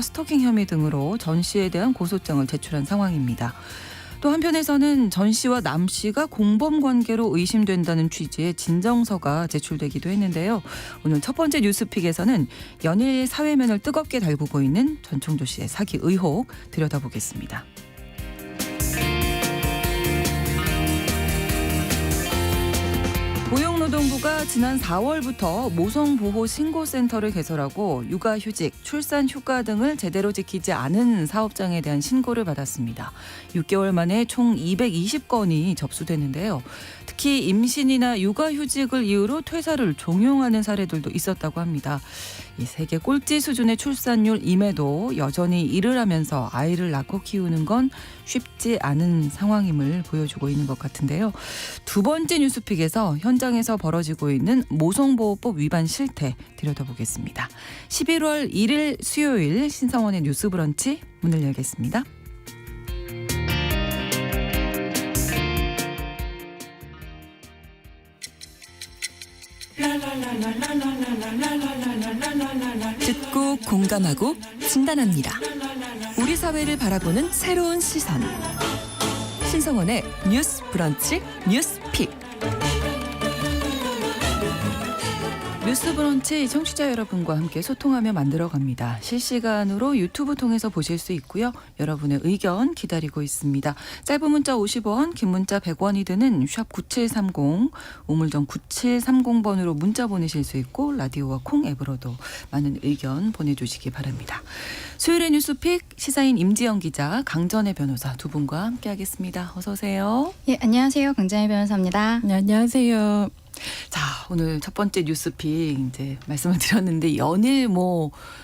스토킹 혐의 등으로 전 씨에 대한 고소장을 제출한 상황입니다. 또 한편에서는 전 씨와 남 씨가 공범 관계로 의심된다는 취지의 진정서가 제출되기도 했는데요. 오늘 첫 번째 뉴스픽에서는 연일 사회면을 뜨겁게 달구고 있는 전총조 씨의 사기 의혹 들여다보겠습니다. 고용노동부가 지난 4월부터 모성보호신고센터를 개설하고 육아휴직, 출산휴가 등을 제대로 지키지 않은 사업장에 대한 신고를 받았습니다. 6개월 만에 총 220건이 접수됐는데요. 특히 임신이나 육아휴직을 이유로 퇴사를 종용하는 사례들도 있었다고 합니다. 이 세계 꼴찌 수준의 출산율임에도 여전히 일을 하면서 아이를 낳고 키우는 건 쉽지 않은 상황임을 보여주고 있는 것 같은데요. 두 번째 뉴스픽에서 현장에서 벌어지고 있는 모성보호법 위반 실태 들여다보겠습니다. 11월 1일 수요일 신성원의 뉴스 브런치 문을 열겠습니다. 듣고 공감하고 진단합니다. 우리 사회를 바라보는 새로운 시선. 신성원의 뉴스 브런치 뉴스픽. 뉴스 브런치 청취자 여러분과 함께 소통하며 만들어갑니다. 실시간으로 유튜브 통해서 보실 수 있고요. 여러분의 의견 기다리고 있습니다. 짧은 문자 50원, 긴 문자 100원이 드는 샵 9730, 우물정 9730번으로 문자 보내실 수 있고 라디오와 콩 앱으로도 많은 의견 보내주시기 바랍니다. 수요일의 뉴스픽 시사인 임지영 기자, 강전혜 변호사 두 분과 함께하겠습니다. 어서 오세요. 예, 안녕하세요. 강전혜 변호사입니다. 네, 안녕하세요. 자, 오늘 첫 번째 뉴스픽 이제 말씀을 드렸는데 연일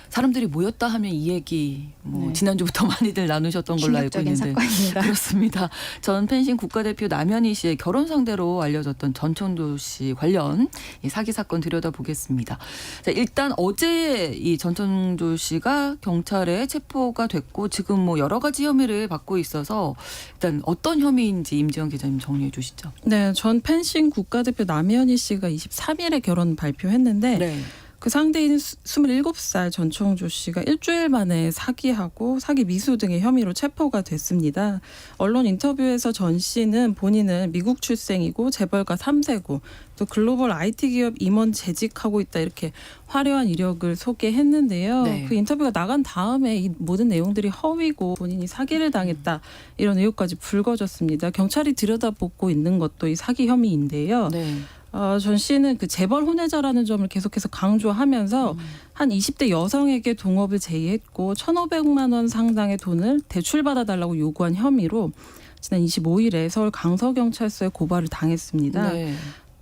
사람들이 모였다 하면 이 얘기 네. 지난주부터 많이들 나누셨던 걸로 알고 충격적인 있는데 사건입니다. 그렇습니다. 전 펜싱 국가대표 남현희 씨의 결혼 상대로 알려졌던 전총조 씨 관련 이 사기 사건 들여다보겠습니다. 자, 일단 어제 이 전총조 씨가 경찰에 체포가 됐고 지금 여러 가지 혐의를 받고 있어서 일단 어떤 혐의인지 임지영 기자님 정리해 주시죠. 네, 전 펜싱 국가대표 남현희 씨가 23일에 결혼 발표했는데 네. 그 상대인 27살 전총조 씨가 일주일 만에 사기하고 사기 미수 등의 혐의로 체포가 됐습니다. 언론 인터뷰에서 전 씨는 본인은 미국 출생이고 재벌가 3세고 또 글로벌 IT 기업 임원 재직하고 있다 이렇게 화려한 이력을 소개했는데요. 네. 그 인터뷰가 나간 다음에 이 모든 내용들이 허위고 본인이 사기를 당했다 이런 의혹까지 불거졌습니다. 경찰이 들여다보고 있는 것도 이 사기 혐의인데요. 네. 전 씨는 그 재벌 혼외자라는 점을 계속해서 강조하면서 한 20대 여성에게 동업을 제의했고 1,500만 원 상당의 돈을 대출받아달라고 요구한 혐의로 지난 25일에 서울 강서경찰서에 고발을 당했습니다. 네.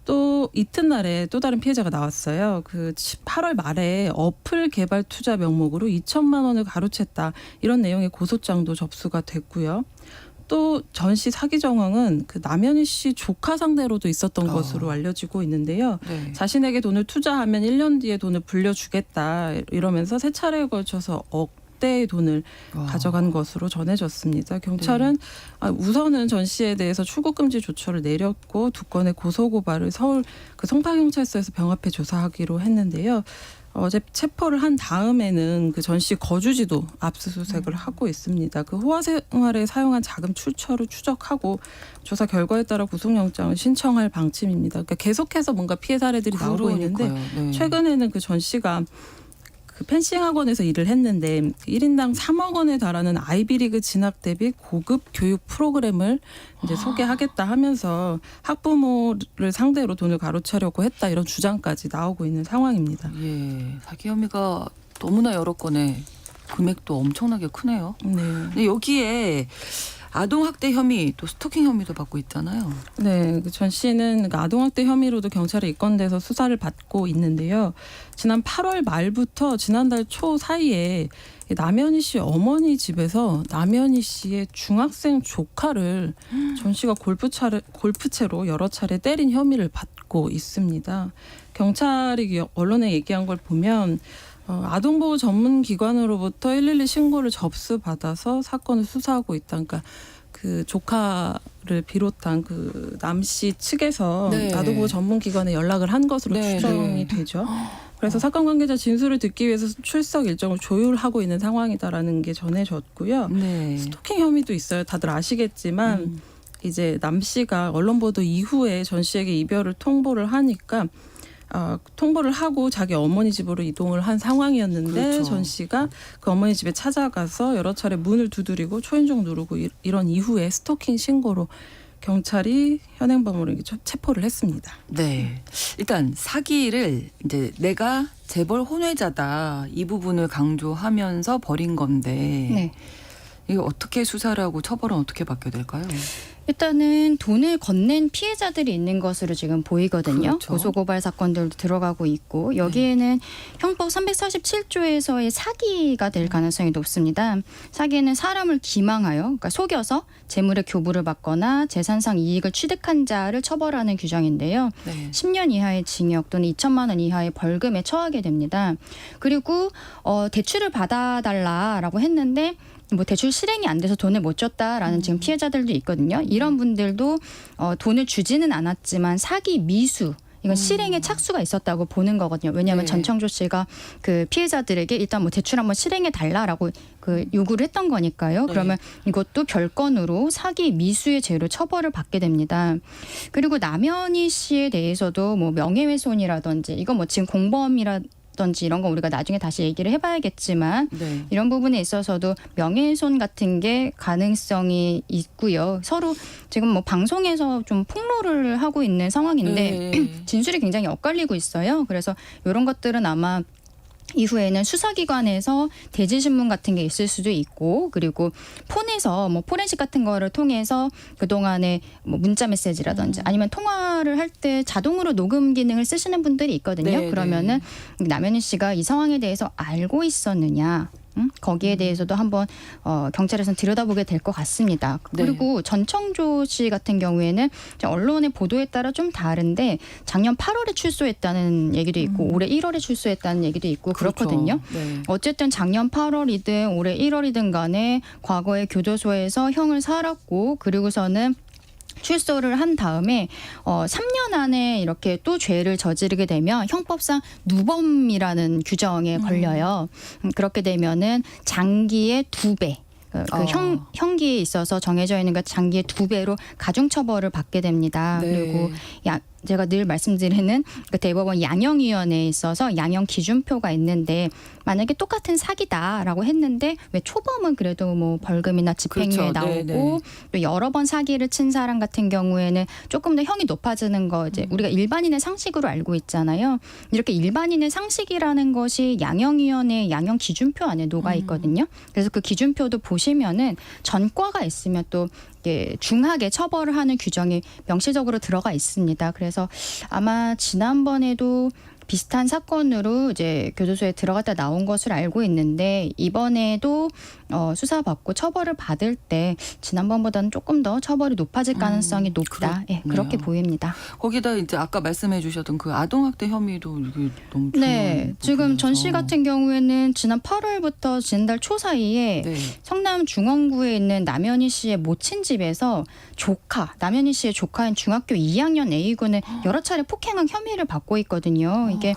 또 이튿날에 또 다른 피해자가 나왔어요. 그 8월 말에 어플 개발 투자 명목으로 2천만 원을 가로챘다. 이런 내용의 고소장도 접수가 됐고요. 또 전 씨 사기 정황은 그 남현희 씨 조카 상대로도 있었던 것으로 알려지고 있는데요. 네. 자신에게 돈을 투자하면 1년 뒤에 돈을 불려주겠다 이러면서 세 차례에 걸쳐서 억대의 돈을 가져간 것으로 전해졌습니다. 경찰은 우선은 전 씨에 대해서 출국금지 조처를 내렸고 두 건의 고소고발을 서울 그 송파경찰서에서 병합해 조사하기로 했는데요. 어제 체포를 한 다음에는 그 전 씨 거주지도 압수수색을 하고 있습니다. 그 호화 생활에 사용한 자금 출처를 추적하고 조사 결과에 따라 구속영장을 신청할 방침입니다. 그러니까 계속해서 뭔가 피해 사례들이 나오고 있는데 네. 최근에는 그 전 씨가 그 펜싱 학원에서 일을 했는데 1인당 3억 원에 달하는 아이비리그 진학 대비 고급 교육 프로그램을 이제 소개하겠다 하면서 학부모를 상대로 돈을 가로채려고 했다 이런 주장까지 나오고 있는 상황입니다. 예, 사기 혐의가 너무나 여러 건에 금액도 엄청나게 크네요. 네. 근데 여기에 아동학대 혐의 또 스토킹 혐의도 받고 있잖아요. 네, 그 전 씨는 아동학대 혐의로도 경찰에 입건돼서 수사를 받고 있는데요. 지난 8월 말부터 지난달 초 사이에 남현희 씨 어머니 집에서 남현희 씨의 중학생 조카를 전 씨가 골프채로 여러 차례 때린 혐의를 받고 있습니다. 경찰이 언론에 얘기한 걸 보면 아동보호 전문기관으로부터 112 신고를 접수받아서 사건을 수사하고 있다. 그러니까 그 조카를 비롯한 그 남 씨 측에서 네. 아동보호 전문기관에 연락을 한 것으로 네, 추정이 네. 되죠. 그래서 사건 관계자 진술을 듣기 위해서 출석 일정을 조율하고 있는 상황이다라는 게 전해졌고요. 네. 스토킹 혐의도 있어요. 다들 아시겠지만 이제 남 씨가 언론 보도 이후에 전 씨에게 이별을 통보를 하니까 통보를 하고 자기 어머니 집으로 이동을 한 상황이었는데 그렇죠. 전 씨가 그 어머니 집에 찾아가서 여러 차례 문을 두드리고 초인종 누르고 이런 이후에 스토킹 신고로 경찰이 현행범으로 체포를 했습니다. 네. 일단 사기를 이제 내가 재벌 혼외자다 이 부분을 강조하면서 벌인 건데 네. 이게 어떻게 수사를 하고 처벌은 어떻게 받게 될까요? 일단은 돈을 건넨 피해자들이 있는 것으로 지금 보이거든요. 그렇죠. 고소고발 사건들도 들어가고 있고 여기에는 형법 347조에서의 사기가 될 가능성이 높습니다. 사기는 사람을 기망하여 그러니까 속여서 재물의 교부를 받거나 재산상 이익을 취득한 자를 처벌하는 규정인데요. 네. 10년 이하의 징역 또는 2천만 원 이하의 벌금에 처하게 됩니다. 그리고 대출을 받아달라라고 했는데 뭐 대출 실행이 안 돼서 돈을 못 줬다라는 지금 피해자들도 있거든요. 이런 분들도 돈을 주지는 않았지만 사기 미수 이건 실행에 착수가 있었다고 보는 거거든요. 왜냐하면 네. 전청조 씨가 그 피해자들에게 일단 뭐 대출 한번 실행해 달라라고 그 요구를 했던 거니까요. 네. 그러면 이것도 별건으로 사기 미수의 죄로 처벌을 받게 됩니다. 그리고 남현희 씨에 대해서도 뭐 명예훼손이라든지 이건 뭐 지금 공범이라든지 이런 거 우리가 나중에 다시 얘기를 해봐야겠지만 네. 이런 부분에 있어서도 명예훼손 같은 게 가능성이 있고요. 서로 지금 뭐 방송에서 좀 폭로를 하고 있는 상황인데 네. 진술이 굉장히 엇갈리고 있어요. 그래서 이런 것들은 아마 이후에는 수사기관에서 대지신문 같은 게 있을 수도 있고 그리고 폰에서 뭐 포렌식 같은 거를 통해서 그동안에 뭐 문자 메시지라든지 아니면 통화를 할 때 자동으로 녹음 기능을 쓰시는 분들이 있거든요. 네, 그러면은 남현희 씨가 이 상황에 대해서 알고 있었느냐 거기에 대해서도 한번 경찰에서는 들여다보게 될 것 같습니다. 네. 그리고 전청조 씨 같은 경우에는 언론의 보도에 따라 좀 다른데 작년 8월에 출소했다는 얘기도 있고 올해 1월에 출소했다는 얘기도 있고 그렇거든요. 그렇죠. 네. 어쨌든 작년 8월이든 올해 1월이든 간에 과거에 교도소에서 형을 살았고 그리고서는 출소를 한 다음에 3년 안에 이렇게 또 죄를 저지르게 되면 형법상 누범이라는 규정에 걸려요. 그렇게 되면은 장기의 2배. 형기에 있어서 정해져 있는 것 장기의 2배로 가중처벌을 받게 됩니다. 네. 그리고 제가 늘 말씀드리는 그 대법원 양형위원회에 있어서 양형 기준표가 있는데 만약에 똑같은 사기다라고 했는데 왜 초범은 그래도 뭐 벌금이나 집행유예 그렇죠. 나오고 네네. 또 여러 번 사기를 친 사람 같은 경우에는 조금 더 형이 높아지는 거 이제 우리가 일반인의 상식으로 알고 있잖아요. 이렇게 일반인의 상식이라는 것이 양형위원회 양형 기준표 안에 녹아 있거든요. 그래서 그 기준표도 보시면은 전과가 있으면 또 중하게 처벌을 하는 규정이 명시적으로 들어가 있습니다. 그래서 아마 지난번에도 비슷한 사건으로 이제 교도소에 들어갔다 나온 것을 알고 있는데 이번에도 수사받고 처벌을 받을 때 지난번보다는 조금 더 처벌이 높아질 가능성이 높다. 예, 그렇게 보입니다. 거기다 이제 아까 말씀해 주셨던 그 아동학대 혐의도 이게 너무 네, 지금 전 씨 같은 경우에는 지난 8월부터 지난달 초 사이에 네. 성남 중원구에 있는 남현희 씨의 모친 집에서 남현희 씨의 조카인 중학교 2학년 A군을 여러 차례 폭행한 혐의를 받고 있거든요. 이게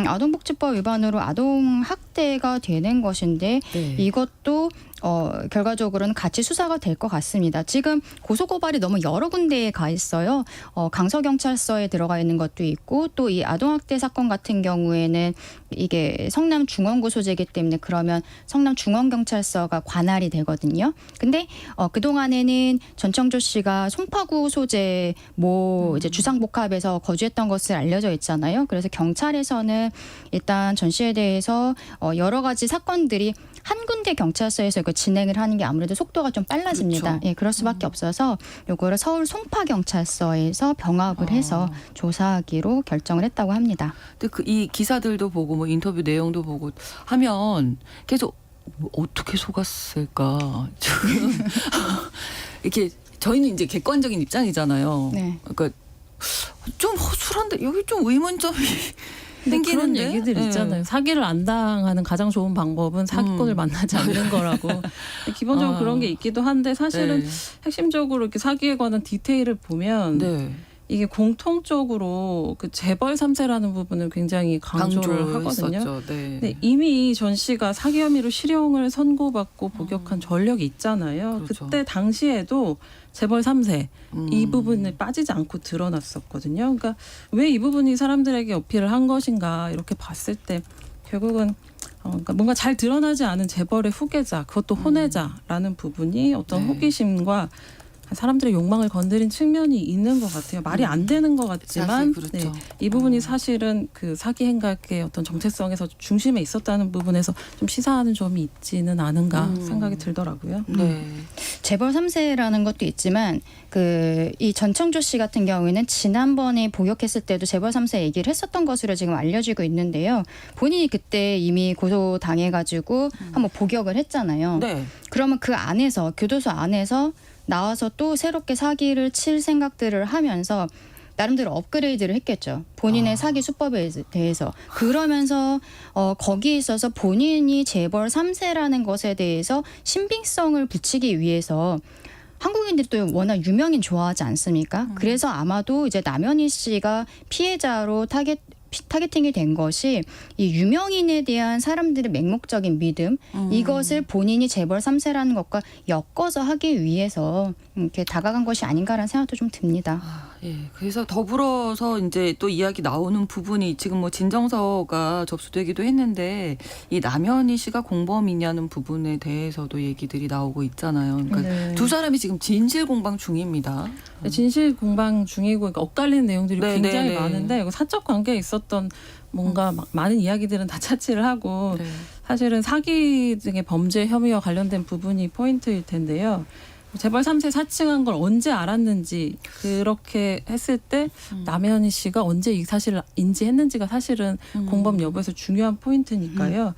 아동복지법 위반으로 아동학대가 되는 것인데 네. 이것도 결과적으로는 같이 수사가 될 것 같습니다. 지금 고소고발이 너무 여러 군데에 가 있어요. 강서경찰서에 들어가 있는 것도 있고 또 이 아동학대 사건 같은 경우에는 이게 성남중원구 소재이기 때문에 그러면 성남중원경찰서가 관할이 되거든요. 근데 그동안에는 전청조 씨가 송파구 소재 이제 주상복합에서 거주했던 것을 알려져 있잖아요. 그래서 경찰에서는 일단 전 씨에 대해서 여러 가지 사건들이 한 군데 경찰서에서 진행을 하는 게 아무래도 속도가 좀 빨라집니다. 그렇죠. 예, 그럴 수밖에 없어서 요거를 서울 송파경찰서에서 병합을 해서 조사하기로 결정을 했다고 합니다. 근데 이 기사들도 보고 뭐 인터뷰 내용도 보고 하면 계속 어떻게 속았을까? 이렇게 저희는 이제 객관적인 입장이잖아요. 네. 그러니까 좀 허술한데 여기 좀 의문점이 근데 그런 생기는데? 얘기들 네. 있잖아요. 사기를 안 당하는 가장 좋은 방법은 사기꾼을 만나지 않는 거라고. 기본적으로 그런 게 있기도 한데 사실은 네. 핵심적으로 이렇게 사기에 관한 디테일을 보면 네. 이게 공통적으로 그 재벌 3세라는 부분을 굉장히 강조를 하거든요. 했었죠. 네. 네, 이미 전 씨가 사기 혐의로 실형을 선고받고 복역한 전력이 있잖아요. 그렇죠. 그때 당시에도 재벌 3세 이 음. 부분을 빠지지 않고 드러났었거든요. 그러니까 왜 이 부분이 사람들에게 어필을 한 것인가 이렇게 봤을 때 결국은 그러니까 뭔가 잘 드러나지 않은 재벌의 후계자, 그것도 혼외자라는 부분이 어떤 네. 호기심과 호기심과 사람들의 욕망을 건드린 측면이 있는 것 같아요. 말이 안 되는 것 같지만 사실 그렇죠. 이 부분이 사실은 그 사기 행각의 어떤 정체성에서 중심에 있었다는 부분에서 좀 시사하는 점이 있지는 않은가 생각이 들더라고요. 네. 재벌 3세라는 것도 있지만 이 전청조 씨 같은 경우에는 지난번에 복역했을 때도 재벌 3세 얘기를 했었던 것으로 지금 알려지고 있는데요. 본인이 그때 이미 고소당해가지고 한번 복역을 했잖아요. 네. 그러면 그 안에서 교도소 안에서 나와서 또 새롭게 사기를 칠 생각들을 하면서 나름대로 업그레이드를 했겠죠. 본인의 사기 수법에 대해서. 그러면서 거기에 있어서 본인이 재벌 3세라는 것에 대해서 신빙성을 붙이기 위해서 한국인들이 또 워낙 유명인 좋아하지 않습니까? 그래서 아마도 이제 남현희 씨가 피해자로 타겟팅이 된 것이 이 유명인에 대한 사람들의 맹목적인 믿음 이것을 본인이 재벌 3세라는 것과 엮어서 하기 위해서 이렇게 다가간 것이 아닌가라는 생각도 좀 듭니다. 예. 그래서 더불어서 이제 또 이야기 나오는 부분이 지금 뭐 진정서가 접수되기도 했는데 이 남현희 씨가 공범이냐는 부분에 대해서도 얘기들이 나오고 있잖아요. 그러니까 네. 두 사람이 지금 진실 공방 중입니다. 진실 공방 중이고 그러니까 엇갈리는 내용들이 네, 굉장히 네, 네. 많은데 사적 관계에 있었던 뭔가 많은 이야기들은 다 차치를 하고 네. 사실은 사기 등의 범죄 혐의와 관련된 부분이 포인트일 텐데요. 재벌 3세 사칭한 걸 언제 알았는지 그렇게 했을 때 남현희 씨가 언제 이 사실을 인지했는지가 사실은 공범 여부에서 중요한 포인트니까요.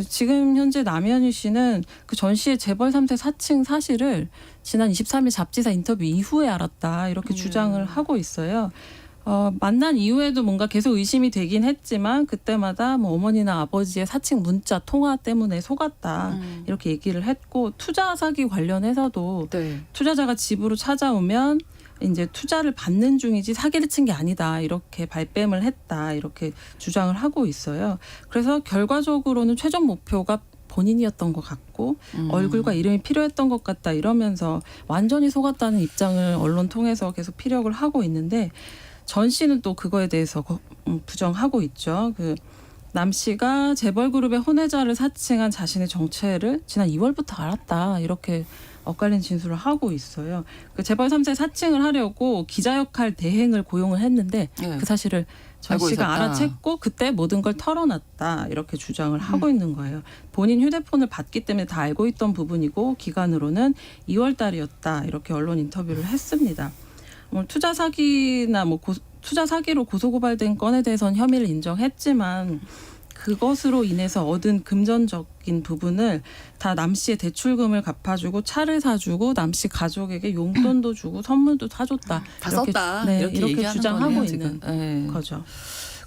지금 현재 남현희 씨는 그 전 씨의 재벌 3세 사칭 사실을 지난 23일 잡지사 인터뷰 이후에 알았다 이렇게 주장을 하고 있어요. 만난 이후에도 뭔가 계속 의심이 되긴 했지만 그때마다 뭐 어머니나 아버지의 사칭 문자 통화 때문에 속았다 이렇게 얘기를 했고 투자 사기 관련해서도 네. 투자자가 집으로 찾아오면 이제 투자를 받는 중이지 사기를 친 게 아니다 이렇게 발뺌을 했다 이렇게 주장을 하고 있어요. 그래서 결과적으로는 최종 목표가 본인이었던 것 같고 얼굴과 이름이 필요했던 것 같다 이러면서 완전히 속았다는 입장을 언론 통해서 계속 피력을 하고 있는데 전 씨는 또 그거에 대해서 부정하고 있죠. 남 씨가 재벌 그룹의 혼외자를 사칭한 자신의 정체를 지난 2월부터 알았다 이렇게 엇갈린 진술을 하고 있어요. 그 재벌 3세 사칭을 하려고 기자 역할 대행을 고용을 했는데 네. 그 사실을 전 알고 씨가 있었다. 알아챘고 그때 모든 걸 털어놨다 이렇게 주장을 하고 있는 거예요. 본인 휴대폰을 받기 때문에 다 알고 있던 부분이고 기간으로는 2월 달이었다 이렇게 언론 인터뷰를 했습니다. 투자 사기나 투자 사기로 고소고발된 건에 대해서는 혐의를 인정했지만 그것으로 인해서 얻은 금전적인 부분을 다 남 씨의 대출금을 갚아주고 차를 사주고 남 씨 가족에게 용돈도 주고 선물도 사줬다. 다 썼다. 네, 이렇게 이렇게 얘기하는 주장하고 거네요, 있는 지금. 네. 거죠.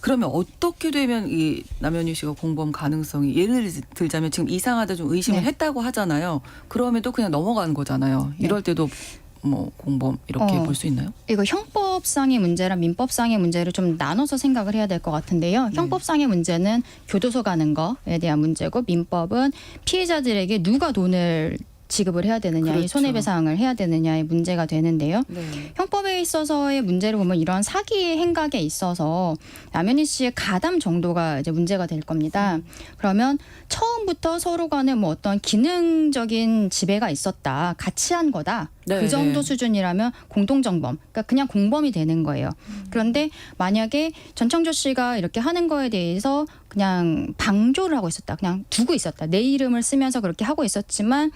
그러면 어떻게 되면 이 남현희 씨가 공범 가능성이 예를 들자면 지금 이상하다 좀 의심을 네. 했다고 하잖아요. 그럼에도 그냥 넘어가는 거잖아요. 네. 이럴 때도 뭐 공범 이렇게 볼 수 있나요? 이거 형법상의 문제랑 민법상의 문제를 좀 나눠서 생각을 해야 될 것 같은데요. 형법상의 문제는 교도소 가는 거에 대한 문제고 민법은 피해자들에게 누가 돈을 지급을 해야 되느냐, 그렇죠. 이 손해배상을 해야 되느냐의 문제가 되는데요. 네. 형법에 있어서의 문제를 보면 이런 사기 행각에 있어서 남현희 씨의 가담 정도가 이제 문제가 될 겁니다. 그러면 처음부터 서로 간에 뭐 어떤 기능적인 지배가 있었다, 같이 한 거다. 네, 그 정도 네. 수준이라면 공동정범, 그러니까 그냥 공범이 되는 거예요. 그런데 만약에 전청조 씨가 이렇게 하는 거에 대해서 그냥 방조를 하고 있었다, 그냥 두고 있었다, 내 이름을 쓰면서 그렇게 하고 있었지만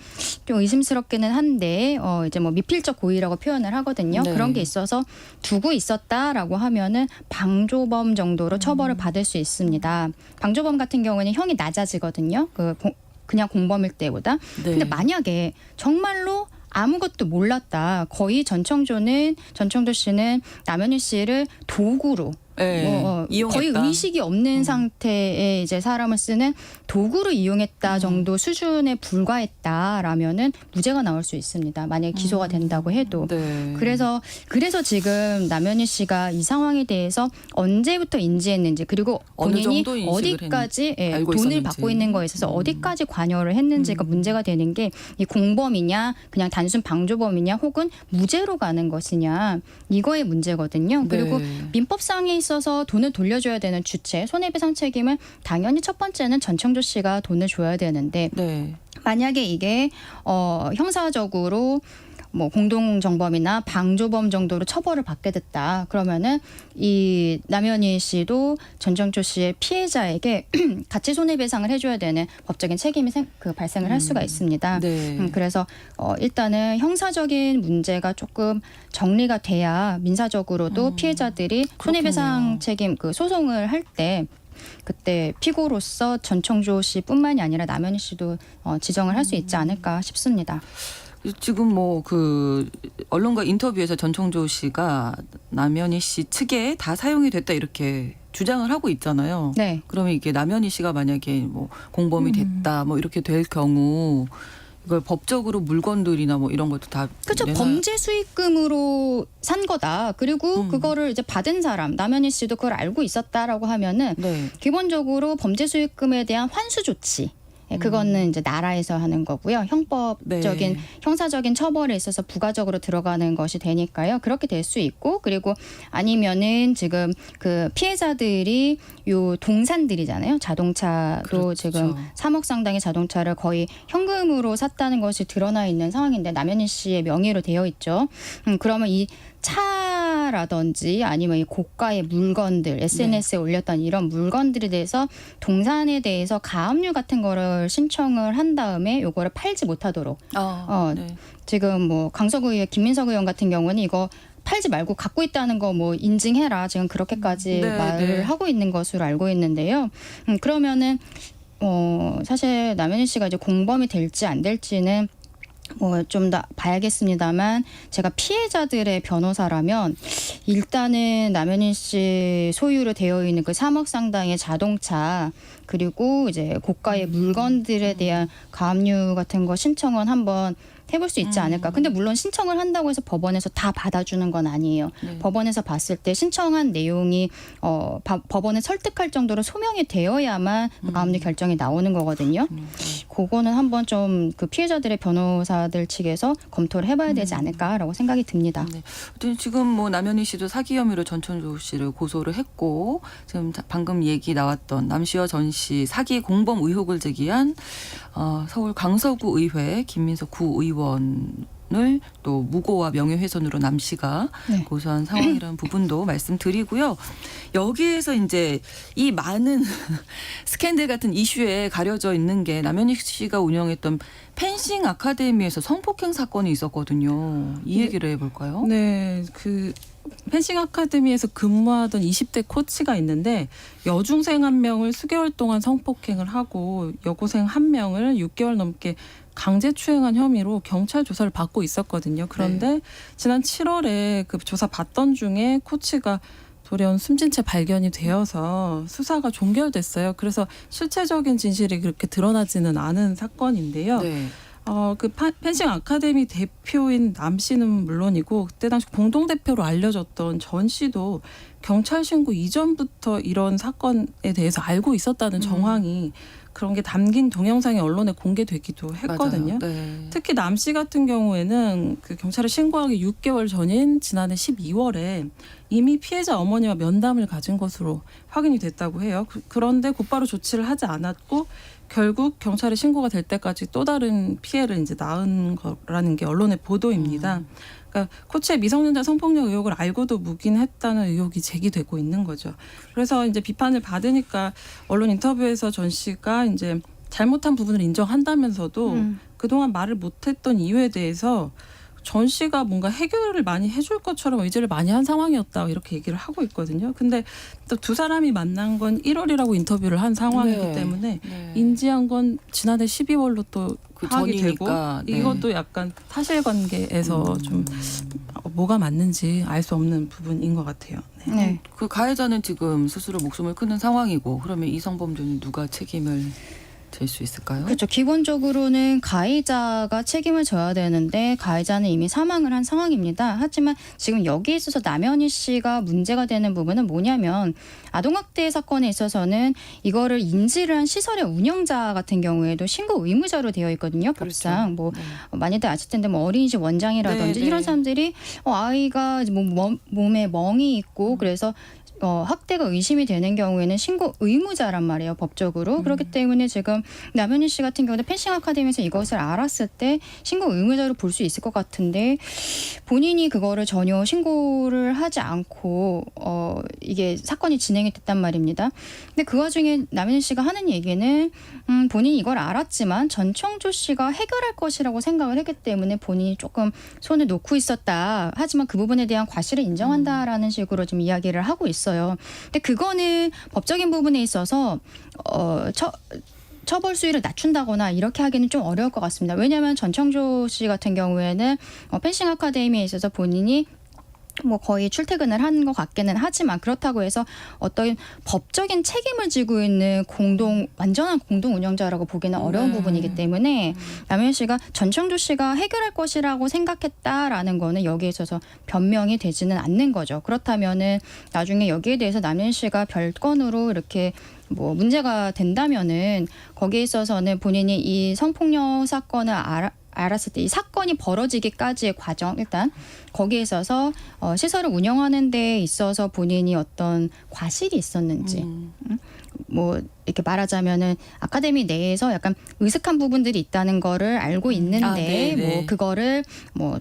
좀 의심스럽기는 한데 이제 뭐 미필적 고의라고 표현을 하거든요. 네. 그런 게 있어서 두고 있었다라고 하면은 방조범 정도로 처벌을 받을 수 있습니다. 방조범 같은 경우는 형이 낮아지거든요. 그냥 공범일 때보다. 네. 근데 만약에 정말로 아무것도 몰랐다. 거의 전청조 씨는 남현희 씨를 도구로 네, 이용했다. 거의 의식이 없는 상태의 이제 사람을 쓰는 도구로 이용했다 정도 수준에 불과했다라면은 무죄가 나올 수 있습니다. 만약에 기소가 된다고 해도. 네. 그래서 지금 남현희 씨가 이 상황에 대해서 언제부터 인지했는지 그리고 어느 본인이 정도 인식을 어디까지 알고 돈을 있었는지. 받고 있는 거에 있어서 어디까지 관여를 했는지가 문제가 되는 게 이 공범이냐 그냥 단순 방조범이냐 혹은 무죄로 가는 것이냐 이거의 문제거든요. 그리고 네. 민법상에 있어서 돈을 돌려줘야 되는 주체 손해배상 책임은 당연히 첫 번째는 전청조 씨가 돈을 줘야 되는데 네. 만약에 이게 형사적으로 뭐 공동정범이나 방조범 정도로 처벌을 받게 됐다. 그러면은 이 남현희 씨도 전정조 씨의 피해자에게 같이 손해배상을 해줘야 되는 법적인 책임이 발생을 할 수가 있습니다. 네. 그래서 일단은 형사적인 문제가 조금 정리가 돼야 민사적으로도 피해자들이 손해배상 책임 소송을 할 때 그때 피고로서 전청조 씨뿐만이 아니라 남현희 씨도 지정을 할 수 있지 않을까 싶습니다. 지금 뭐 그 언론과 인터뷰에서 전청조 씨가 남현희 씨 측에 다 사용이 됐다 이렇게 주장을 하고 있잖아요. 네. 그러면 이게 남현희 씨가 만약에 뭐 공범이 됐다 뭐 이렇게 될 경우 이걸 법적으로 물건들이나 뭐 이런 것도 다 그렇죠. 범죄 수익금으로 산 거다. 그리고 그거를 이제 받은 사람 남현희 씨도 그걸 알고 있었다라고 하면은 네. 기본적으로 범죄 수익금에 대한 환수 조치. 그거는 이제 나라에서 하는 거고요. 형법적인 네. 형사적인 처벌에 있어서 부가적으로 들어가는 것이 되니까요. 그렇게 될 수 있고 그리고 아니면은 지금 그 피해자들이 요 동산들이잖아요. 자동차도 그렇죠. 지금 3억 상당의 자동차를 거의 현금으로 샀다는 것이 드러나 있는 상황인데 남현희 씨의 명의로 되어 있죠. 그러면 이 차라든지 아니면 이 고가의 물건들 SNS에 올렸던 이런 물건들에 대해서 동산에 대해서 가압류 같은 거를 신청을 한 다음에 요거를 팔지 못하도록 네. 지금 뭐 강서구 의원 김민석 의원 같은 경우는 이거 팔지 말고 갖고 있다는 거 뭐 인증해라 지금 그렇게까지 네, 말을 네. 하고 있는 것으로 알고 있는데요. 그러면은 사실 남현희 씨가 이제 공범이 될지 안 될지는 뭐 좀 더 봐야겠습니다만 제가 피해자들의 변호사라면 일단은 남현희 씨 소유로 되어 있는 그 3억 상당의 자동차 그리고 이제 고가의 물건들에 대한 가압류 같은 거 신청은 한번 해볼 수 있지 않을까. 근데 물론 신청을 한다고 해서 법원에서 다 받아주는 건 아니에요. 네. 법원에서 봤을 때 신청한 내용이 법원에 설득할 정도로 소명이 되어야만 가압류 결정이 나오는 거거든요. 그거는 한번 좀 그 피해자들의 변호사들 측에서 검토를 해봐야 되지 않을까라고 생각이 듭니다. 네. 지금 뭐 남현희 씨도 사기 혐의로 전청조 씨를 고소를 했고 지금 방금 얘기 나왔던 남 씨와 전 씨 사기 공범 의혹을 제기한 서울 강서구 의회 김민석 구의원을 또 무고와 명예훼손으로 남 씨가 네. 고소한 상황이라는 부분도 말씀드리고요. 여기에서 이제 이 많은 스캔들 같은 이슈에 가려져 있는 게 남현희 씨가 운영했던 펜싱 아카데미에서 성폭행 사건이 있었거든요. 이 얘기를 해볼까요? 네, 그 펜싱 아카데미에서 근무하던 20대 코치가 있는데 여중생 한 명을 수개월 동안 성폭행을 하고 여고생 한 명을 6개월 넘게 강제추행한 혐의로 경찰 조사를 받고 있었거든요. 그런데 지난 7월에 그 조사 받던 중에 코치가 돌연 숨진 채 발견이 되어서 수사가 종결됐어요. 그래서 실체적인 진실이 그렇게 드러나지는 않은 사건인데요. 네. 그 펜싱 아카데미 대표인 남 씨는 물론이고 그때 당시 공동대표로 알려졌던 전 씨도 경찰 신고 이전부터 이런 사건에 대해서 알고 있었다는 정황이 그런 게 담긴 동영상이 언론에 공개되기도 했거든요. 네. 특히 남 씨 같은 경우에는 그 경찰에 신고하기 6개월 전인 지난해 12월에 이미 피해자 어머니와 면담을 가진 것으로 확인이 됐다고 해요. 그런데 곧바로 조치를 하지 않았고 결국 경찰에 신고가 될 때까지 또 다른 피해를 이제 낳은 거라는 게 언론의 보도입니다. 그러니까 코치의 미성년자 성폭력 의혹을 알고도 묵인했다는 의혹이 제기되고 있는 거죠. 그래서 이제 비판을 받으니까 언론 인터뷰에서 전 씨가 이제 잘못한 부분을 인정한다면서도 그동안 말을 못했던 이유에 대해서 전 씨가 뭔가 해결을 많이 해줄 것처럼 의지를 많이 한 상황이었다 이렇게 얘기를 하고 있거든요. 근데 또 두 사람이 만난 건 1월이라고 인터뷰를 한 상황이기 네. 때문에 네. 인지한 건 지난해 12월로 또 그 파악이 전이니까. 되고 네. 이것도 약간 사실관계에서 좀 뭐가 맞는지 알 수 없는 부분인 것 같아요. 네. 네. 그 가해자는 지금 스스로 목숨을 끊는 상황이고 그러면 이 성범죄는 누가 책임을 질 수 있을까요? 그렇죠. 기본적으로는 가해자가 책임을 져야 되는데 가해자는 이미 사망을 한 상황입니다. 하지만 지금 여기에 있어서 남현희 씨가 문제가 되는 부분은 뭐냐면 아동학대 사건에 있어서는 이거를 인지를 한 시설의 운영자 같은 경우에도 신고 의무자로 되어 있거든요. 법상 뭐 네. 많이들 아실 텐데 뭐 어린이집 원장이라든지 네, 이런 네. 사람들이 아이가 뭐 몸에 멍이 있고 그래서 학대가 의심이 되는 경우에는 신고 의무자란 말이에요, 법적으로. 그렇기 때문에 지금 남현희 씨 같은 경우는 펜싱 아카데미에서 이것을 알았을 때 신고 의무자로 볼 수 있을 것 같은데 본인이 그거를 전혀 신고를 하지 않고 이게 사건이 진행이 됐단 말입니다. 근데 그 와중에 남현희 씨가 하는 얘기는 본인이 이걸 알았지만 전청조 씨가 해결할 것이라고 생각을 했기 때문에 본인이 조금 손을 놓고 있었다. 하지만 그 부분에 대한 과실을 인정한다라는 식으로 좀 이야기를 하고 있어요. 근데 그거는 법적인 부분에 있어서 처벌 수위를 낮춘다거나 이렇게 하기는 좀 어려울 것 같습니다. 왜냐하면 전청조 씨 같은 경우에는 펜싱 아카데미에 있어서 본인이 뭐 거의 출퇴근을 한 것 같기는 하지만 그렇다고 해서 어떤 법적인 책임을 지고 있는 완전한 공동 운영자라고 보기는 어려운 부분이기 때문에 남현 씨가 전청조 씨가 해결할 것이라고 생각했다라는 거는 여기에 있어서 변명이 되지는 않는 거죠. 그렇다면은 나중에 여기에 대해서 남현 씨가 별건으로 이렇게 뭐 문제가 된다면은 거기에 있어서는 본인이 이 성폭력 사건을 알았을 때 이 사건이 벌어지기까지의 과정 일단 거기에 있어서 시설을 운영하는 데 있어서 본인이 어떤 과실이 있었는지 뭐 이렇게 말하자면은 아카데미 내에서 약간 으슥한 부분들이 있다는 거를 알고 있는데 네네. 뭐 그거를 뭐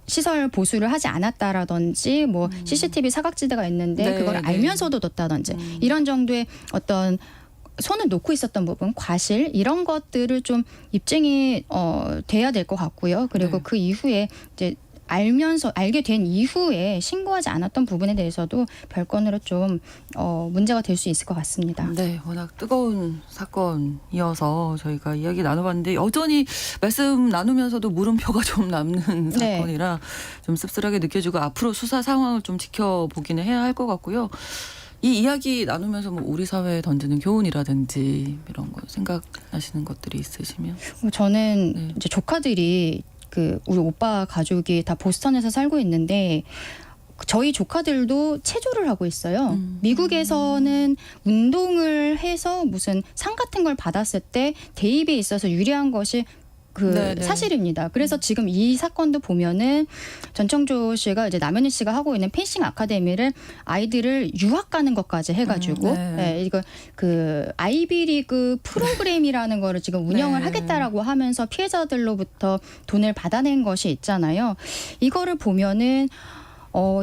시설 보수를 하지 않았다라든지 뭐 CCTV 사각지대가 있는데 네, 그걸 네. 알면서도 뒀다든지 이런 정도의 어떤 손을 놓고 있었던 부분, 과실 이런 것들을 좀 입증이 돼야 될 것 같고요. 그리고 네. 그 이후에 이제 알게 된 이후에 신고하지 않았던 부분에 대해서도 별건으로 좀 문제가 될 수 있을 것 같습니다. 네, 워낙 뜨거운 사건이어서 저희가 이야기 나눠봤는데 여전히 말씀 나누면서도 물음표가 좀 남는 네. 사건이라 좀 씁쓸하게 느껴지고 앞으로 수사 상황을 좀 지켜보기는 해야 할 것 같고요. 이 이야기 나누면서 뭐 우리 사회에 던지는 교훈이라든지 이런 거 생각나시는 것들이 있으시면? 저는 네. 이제 조카들이 우리 오빠 가족이 다 보스턴에서 살고 있는데 저희 조카들도 체조를 하고 있어요. 미국에서는 운동을 해서 무슨 상 같은 걸 받았을 때 대입에 있어서 유리한 것이 네네. 사실입니다. 그래서 지금 이 사건도 보면은 전청조 씨가 이제 남현희 씨가 하고 있는 펜싱 아카데미를 아이들을 유학 가는 것까지 해가지고 네. 네, 이거 아이비리그 프로그램이라는 거를 지금 운영을 네. 하겠다라고 하면서 피해자들로부터 돈을 받아낸 것이 있잖아요. 이거를 보면은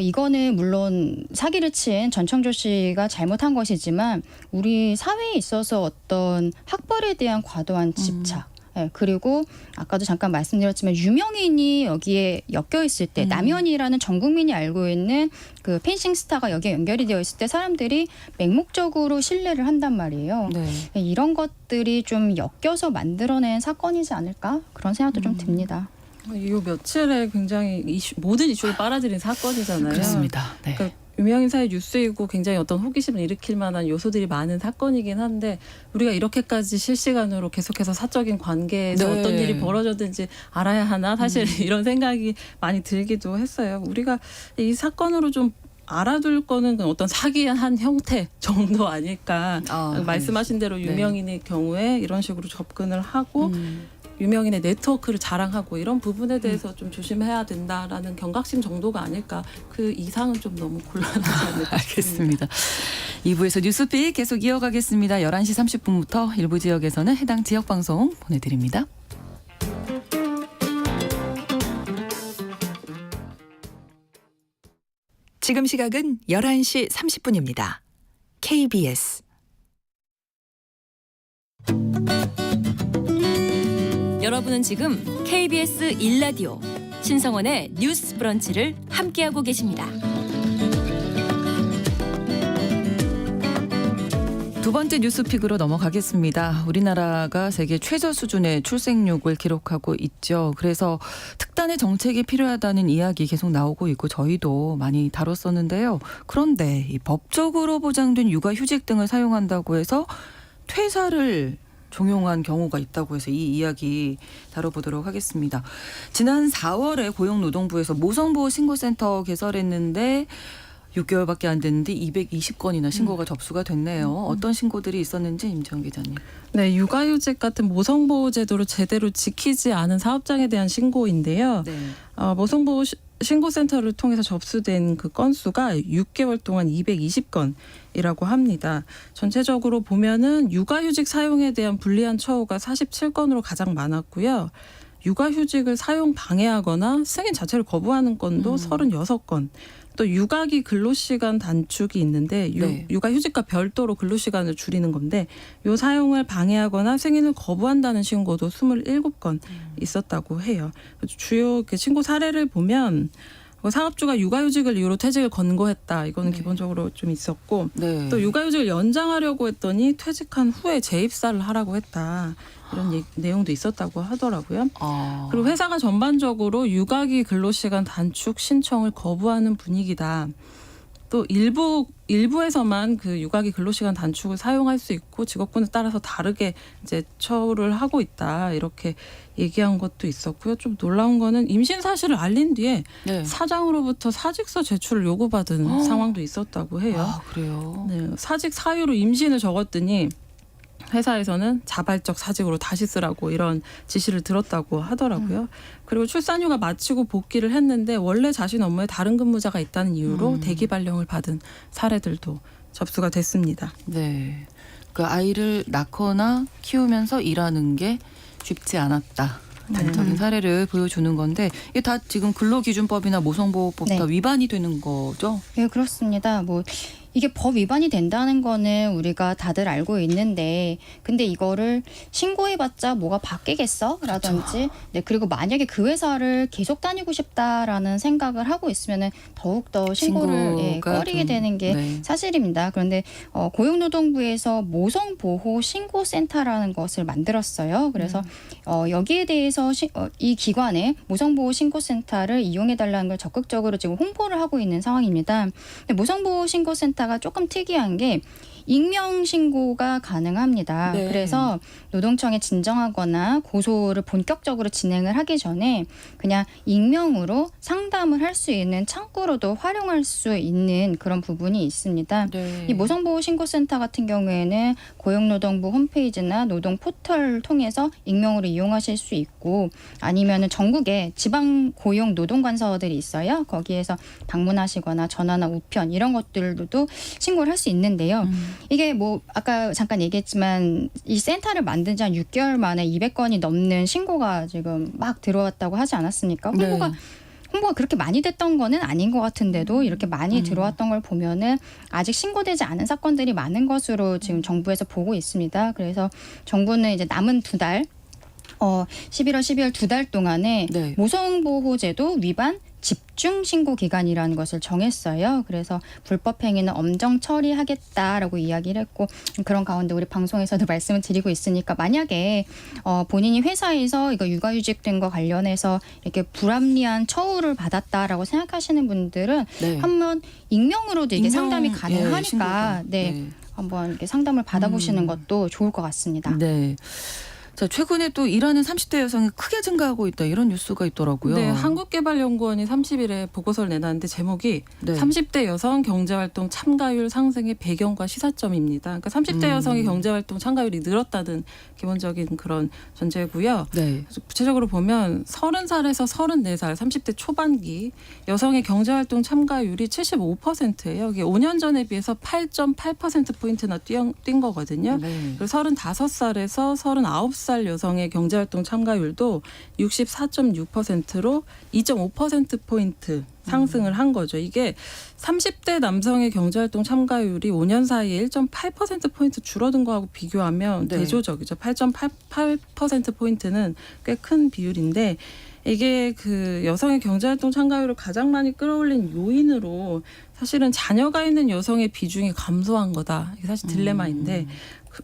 이거는 물론 사기를 친 전청조 씨가 잘못한 것이지만 우리 사회에 있어서 어떤 학벌에 대한 과도한 집착. 네, 그리고 아까도 잠깐 말씀드렸지만 유명인이 여기에 엮여 있을 때 남현이라는 전 국민이 알고 있는 그 펜싱 스타가 여기에 연결이 되어 있을 때 사람들이 맹목적으로 신뢰를 한단 말이에요. 네. 이런 것들이 좀 엮여서 만들어낸 사건이지 않을까 그런 생각도 좀 듭니다. 이 며칠에 굉장히 모든 이슈를 빨아들인 사건이잖아요. 그렇습니다. 네. 그러니까 유명인 사이 뉴스이고 굉장히 어떤 호기심을 일으킬 만한 요소들이 많은 사건이긴 한데 우리가 이렇게까지 실시간으로 계속해서 사적인 관계에서 네. 어떤 일이 벌어졌는지 알아야 하나 사실 이런 생각이 많이 들기도 했어요. 우리가 이 사건으로 좀 알아둘 거는 어떤 사기의 한 형태 정도 아닐까. 말씀하신 대로 유명인의 경우에 이런 식으로 접근을 하고 유명인의 네트워크를 자랑하고 이런 부분에 대해서 좀 조심해야 된다라는 경각심 정도가 아닐까. 그 이상은 좀 너무 곤란하지 않을까 싶습니다. 알겠습니다. 2부에서 뉴스픽 계속 이어가겠습니다. 11시 30분부터 일부 지역에서는 해당 지역 방송 보내드립니다. 지금 시각은 11시 30분입니다. KBS 여러분은 지금 KBS 1라디오 신성원의 뉴스 브런치를 함께하고 계십니다. 두 번째 뉴스픽으로 넘어가겠습니다. 우리나라가 세계 최저 수준의 출생률을 기록하고 있죠. 그래서 특단의 정책이 필요하다는 이야기 계속 나오고 있고 저희도 많이 다뤘었는데요. 그런데 이 법적으로 보장된 육아휴직 등을 사용한다고 해서 퇴사를 종용한 경우가 있다고 해서 이 이야기 다뤄보도록 하겠습니다. 지난 4월에 고용노동부에서 모성보호 신고센터 개설했는데 6개월밖에 안 됐는데 220건이나 신고가 접수가 됐네요. 어떤 신고들이 있었는지 임지영 기자님. 네, 육아휴직 같은 모성보호 제도를 제대로 지키지 않은 사업장에 대한 신고인데요. 네. 모성보호 신고센터를 통해서 접수된 그 건수가 6개월 동안 220건이라고 합니다. 전체적으로 보면은 육아휴직 사용에 대한 불리한 처우가 47건으로 가장 많았고요. 육아휴직을 사용 방해하거나 승인 자체를 거부하는 건도 36건. 또 육아기 근로시간 단축이 있는데 네. 육아휴직과 별도로 근로시간을 줄이는 건데 요 사용을 방해하거나 승인을 거부한다는 신고도 27건 있었다고 해요. 주요 신고 사례를 보면 사업주가 육아휴직을 이유로 퇴직을 권고했다. 이거는 네. 기본적으로 좀 있었고 네. 또 육아휴직을 연장하려고 했더니 퇴직한 후에 재입사를 하라고 했다. 이런 내용도 있었다고 하더라고요. 그리고 회사가 전반적으로 육아기 근로시간 단축 신청을 거부하는 분위기다. 또 일부에서만 그 육아기 근로시간 단축을 사용할 수 있고 직업군에 따라서 다르게 이제 처우를 하고 있다. 이렇게 얘기한 것도 있었고요. 좀 놀라운 거는 임신 사실을 알린 뒤에 네. 사장으로부터 사직서 제출을 요구받은 상황도 있었다고 해요. 아, 그래요? 네, 사직 사유로 임신을 적었더니 회사에서는 자발적 사직으로 다시 쓰라고 이런 지시를 들었다고 하더라고요. 그리고 출산휴가 마치고 복귀를 했는데 원래 자신 업무에 다른 근무자가 있다는 이유로 대기 발령을 받은 사례들도 접수가 됐습니다. 네. 그 아이를 낳거나 키우면서 일하는 게 쉽지 않았다. 단적인 사례를 보여주는 건데 이게 다 지금 근로기준법이나 모성보호법 네. 다 위반이 되는 거죠? 네, 그렇습니다. 이게 법 위반이 된다는 거는 우리가 다들 알고 있는데 근데 이거를 신고해봤자 뭐가 바뀌겠어? 라든지 네, 그리고 만약에 그 회사를 계속 다니고 싶다라는 생각을 하고 있으면은 더욱더 신고를 신고가 꺼리게 좀, 되는 게 네. 사실입니다. 그런데 고용노동부에서 모성보호 신고센터라는 것을 만들었어요. 그래서 여기에 대해서 이 기관에 모성보호 신고센터를 이용해달라는 걸 적극적으로 지금 홍보를 하고 있는 상황입니다. 근데 모성보호 신고센터가 조금 특이한 게 익명 신고가 가능합니다. 네. 그래서 노동청에 진정하거나 고소를 본격적으로 진행을 하기 전에 그냥 익명으로 상담을 할 수 있는 창구로도 활용할 수 있는 그런 부분이 있습니다. 네. 이 모성보호 신고센터 같은 경우에는 고용노동부 홈페이지나 노동 포털을 통해서 익명으로 이용하실 수 있고 아니면은 전국에 지방 고용 노동관서들이 있어요. 거기에서 방문하시거나 전화나 우편 이런 것들도 신고를 할 수 있는데요. 이게 아까 잠깐 얘기했지만 이 센터를 만든 지 한 6개월 만에 200건이 넘는 신고가 지금 막 들어왔다고 하지 않았습니까? 홍보가 그렇게 많이 됐던 거는 아닌 것 같은데도 이렇게 많이 들어왔던 걸 보면은 아직 신고되지 않은 사건들이 많은 것으로 지금 정부에서 보고 있습니다. 그래서 정부는 이제 남은 2달 11월, 12월 2달 동안에 네. 모성보호제도 위반 집중 신고 기간이라는 것을 정했어요. 그래서 불법 행위는 엄정 처리하겠다라고 이야기를 했고 그런 가운데 우리 방송에서도 말씀을 드리고 있으니까 만약에 본인이 회사에서 이거 육아휴직 된 거 관련해서 이렇게 불합리한 처우를 받았다라고 생각하시는 분들은 네. 한번 익명으로도 이게 상담이 가능하니까 신고가. 네. 한번 이렇게 상담을 받아보시는 것도 좋을 것 같습니다. 네. 자, 최근에 또 일하는 30대 여성이 크게 증가하고 있다 이런 뉴스가 있더라고요. 네, 한국개발연구원이 30일에 보고서를 내놨는데 제목이 네. 30대 여성 경제활동 참가율 상승의 배경과 시사점입니다. 그러니까 30대 여성의 경제활동 참가율이 늘었다는 기본적인 그런 전제고요. 네. 그래서 구체적으로 보면 30살에서 34살 30대 초반기 여성의 경제활동 참가율이 75%예요. 이게 5년 전에 비해서 8.8%포인트나 뛴 거거든요. 네. 그리고 35살에서 39살 여성의 경제활동 참가율도 64.6%로 2.5%포인트 상승을 한 거죠. 이게 30대 남성의 경제활동 참가율이 5년 사이에 1.8%포인트 줄어든 거하고 비교하면 네. 대조적이죠. 8.88%포인트는 꽤 큰 비율인데 이게 그 여성의 경제활동 참가율을 가장 많이 끌어올린 요인으로 사실은 자녀가 있는 여성의 비중이 감소한 거다. 이게 사실 딜레마인데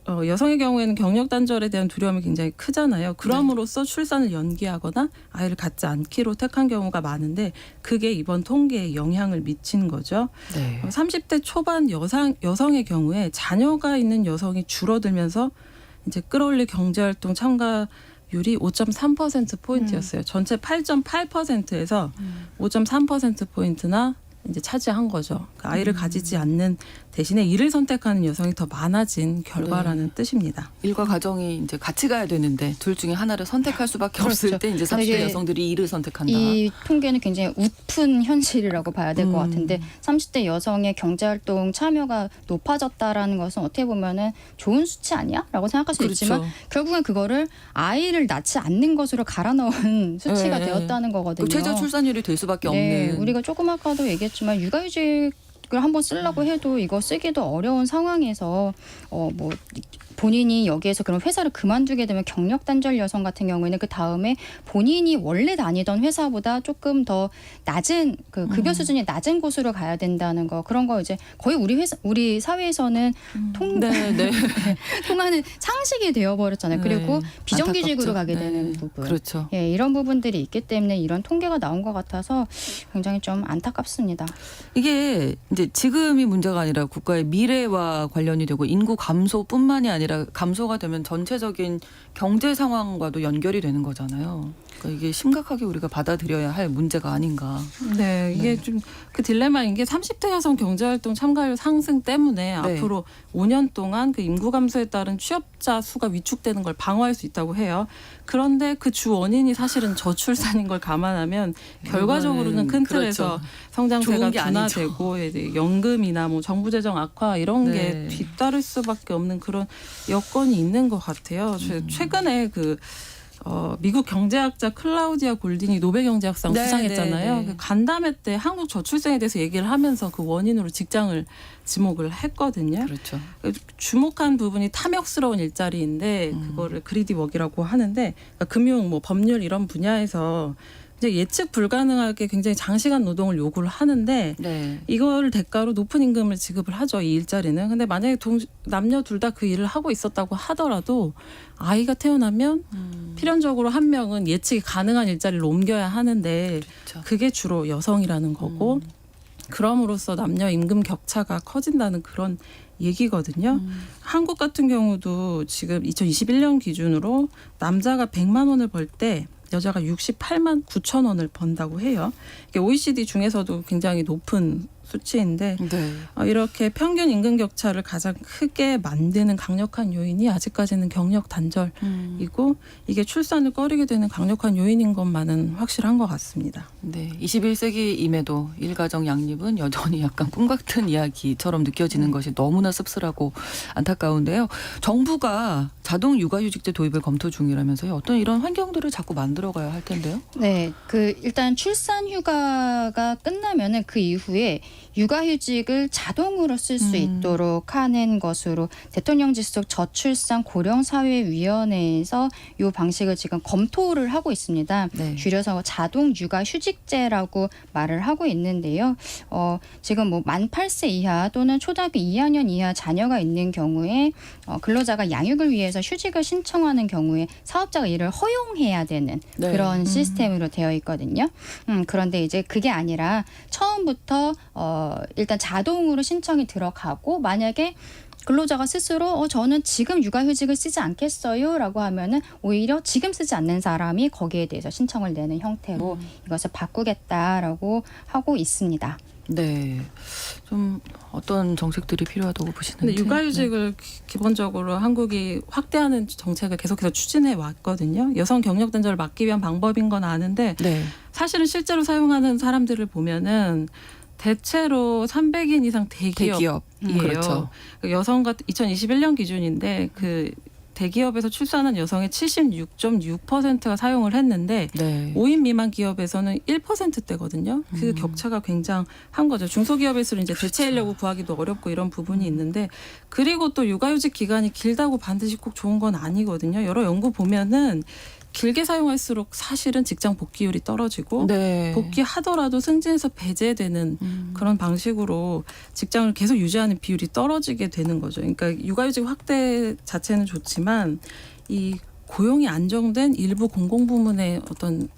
여성의 경우에는 경력 단절에 대한 두려움이 굉장히 크잖아요. 그럼으로써 출산을 연기하거나 아이를 갖지 않기로 택한 경우가 많은데 그게 이번 통계에 영향을 미친 거죠. 네. 30대 초반 여성의 경우에 자녀가 있는 여성이 줄어들면서 이제 끌어올릴 경제활동 참가율이 5.3%포인트였어요. 전체 8.8%에서 5.3%포인트나 이제 차지한 거죠. 그러니까 아이를 가지지 않는 대신에 이를 선택하는 여성이 더 많아진 결과라는 뜻입니다. 일과 가정이 이제 같이 가야 되는데 둘 중에 하나를 선택할 수밖에 없을 때 이제 30대 이게 여성들이 일을 선택한다. 이 통계는 굉장히 웃픈 현실이라고 봐야 될 것 같은데 30대 여성의 경제활동 참여가 높아졌다라는 것은 어떻게 보면은 좋은 수치 아니야? 라고 생각할 수 있지만 결국엔 그거를 아이를 낳지 않는 것으로 갈아 넣은 수치가 네. 되었다는 거거든요. 최저 출산율이 될 수밖에 네, 없는. 우리가 조금 아까도 얘기했지만 육아휴직을 한번 쓰려고 해도 이거 쓰기도 어려운 상황에서 뭐 본인이 여기에서 그런 회사를 그만두게 되면 경력 단절 여성 같은 경우에는 그 다음에 본인이 원래 다니던 회사보다 조금 더 낮은 그 급여 수준이 낮은 곳으로 가야 된다는 거 그런 거 이제 거의 우리 사회에서는 통하는 상식이 되어버렸잖아요. 그리고 비정규직으로 안타깝죠. 가게 되는 부분. 그렇죠. 예, 이런 부분들이 있기 때문에 이런 통계가 나온 것 같아서 굉장히 좀 안타깝습니다. 이게 이제 지금이 문제가 아니라 국가의 미래와 관련이 되고 인구 감소뿐만이 아니라 감소가 되면 전체적인 경제 상황과도 연결이 되는 거잖아요. 그러니까 이게 심각하게 우리가 받아들여야 할 문제가 아닌가. 네, 이게 좀 그 딜레마인 게 30대 여성 경제활동 참가율 상승 때문에 앞으로 5년 동안 그 인구 감소에 따른 취업자 수가 위축되는 걸 방어할 수 있다고 해요. 그런데 그 주 원인이 사실은 저출산인 걸 감안하면 결과적으로는 큰 틀에서 그렇죠. 성장세가 좋은 게 둔화되고 이제 연금이나 뭐 정부 재정 악화 이런 게 뒤따를 수밖에 없는 그런 여건이 있는 것 같아요. 최근에 미국 경제학자 클라우디아 골딘이 노벨 경제학상 수상했잖아요. 그 간담회 때 한국 저출생에 대해서 얘기를 하면서 그 원인으로 직장을 지목을 했거든요. 그렇죠. 주목한 부분이 탐욕스러운 일자리인데 그거를 그리디 워크라고 하는데 그러니까 금융, 뭐 법률 이런 분야에서 이제 예측 불가능하게 굉장히 장시간 노동을 요구를 하는데 이걸 대가로 높은 임금을 지급을 하죠. 이 일자리는. 근데 만약에 남녀 둘 다 그 일을 하고 있었다고 하더라도 아이가 태어나면 필연적으로 한 명은 예측이 가능한 일자리를 옮겨야 하는데 그렇죠. 그게 주로 여성이라는 거고 그럼으로써 남녀 임금 격차가 커진다는 그런 얘기거든요. 한국 같은 경우도 지금 2021년 기준으로 남자가 100만 원을 벌 때 여자가 68만 9천 원을 번다고 해요. 이게 OECD 중에서도 굉장히 높은 수치인데 이렇게 평균 임금 격차를 가장 크게 만드는 강력한 요인이 아직까지는 경력 단절이고 이게 출산을 꺼리게 되는 강력한 요인인 것만은 확실한 것 같습니다. 네, 21세기임에도 일가정 양립은 여전히 약간 꿈 같은 이야기처럼 느껴지는 것이 너무나 씁쓸하고 안타까운데요. 정부가 자동 육아휴직제 도입을 검토 중이라면서요. 어떤 이런 환경들을 자꾸 만들어가야 할 텐데요. 네, 일단 출산 휴가가 끝나면은 그 이후에 육아휴직을 자동으로 쓸 수 있도록 하는 것으로 대통령 지속 저출산 고령사회위원회에서 이 방식을 지금 검토를 하고 있습니다. 줄여서 자동 육아휴직제라고 말을 하고 있는데요. 지금 뭐 만 8세 이하 또는 초등학교 2학년 이하 자녀가 있는 경우에 근로자가 양육을 위해서 휴직을 신청하는 경우에 사업자가 이를 허용해야 되는 그런 시스템으로 되어 있거든요. 그런데 이제 그게 아니라 처음부터 일단 자동으로 신청이 들어가고 만약에 근로자가 스스로 저는 지금 육아휴직을 쓰지 않겠어요 라고 하면은 오히려 지금 쓰지 않는 사람이 거기에 대해서 신청을 내는 형태로 이것을 바꾸겠다라고 하고 있습니다. 네, 좀 어떤 정책들이 필요하다고 보시는지. 근데 육아휴직을 기본적으로 한국이 확대하는 정책을 계속해서 추진해 왔거든요. 여성 경력 단절을 막기 위한 방법인 건 아는데 사실은 실제로 사용하는 사람들을 보면은 대체로 300인 이상 대기업이에요. 그렇죠. 여성 같은 2021년 기준인데 그 대기업에서 출산한 여성의 76.6%가 사용을 했는데 5인 미만 기업에서는 1%대거든요. 그 격차가 굉장한 거죠. 중소기업일수록 이제 대체 인력을 구하기도 어렵고 이런 부분이 있는데 그리고 또 육아휴직 기간이 길다고 반드시 꼭 좋은 건 아니거든요. 여러 연구 보면은 길게 사용할수록 사실은 직장 복귀율이 떨어지고 네. 복귀하더라도 승진에서 배제되는 그런 방식으로 직장을 계속 유지하는 비율이 떨어지게 되는 거죠. 그러니까 육아휴직 확대 자체는 좋지만 이 고용이 안정된 일부 공공부문의 어떤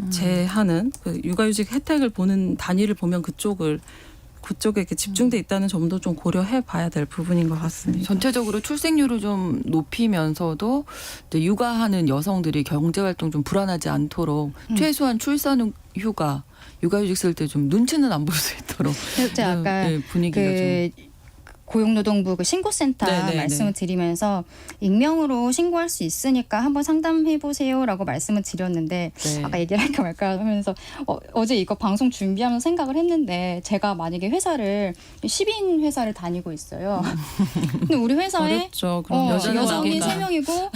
제한은 그 육아휴직 혜택을 보는 단위를 보면 그쪽에 이렇게 집중돼 있다는 점도 좀 고려해 봐야 될 부분인 것 같습니다. 전체적으로 출생률을 좀 높이면서도 이제 육아하는 여성들이 경제활동 좀 불안하지 않도록 최소한 출산 휴가, 육아휴직 쓸 때 좀 눈치는 안 볼 수 있도록 그래서 제가 아까 네, 분위기가 좀 고용노동부 그 신고센터 네네네. 말씀을 드리면서 익명으로 신고할 수 있으니까 한번 상담해 보세요라고 말씀을 드렸는데 네. 아까 얘기를 할까 말까 하면서 어제 이거 방송 준비하면서 생각을 했는데 제가 만약에 회사를 10인 회사를 다니고 있어요. 근데 우리 회사에 어렵죠. 그럼 여성이 나오니까. 3명이고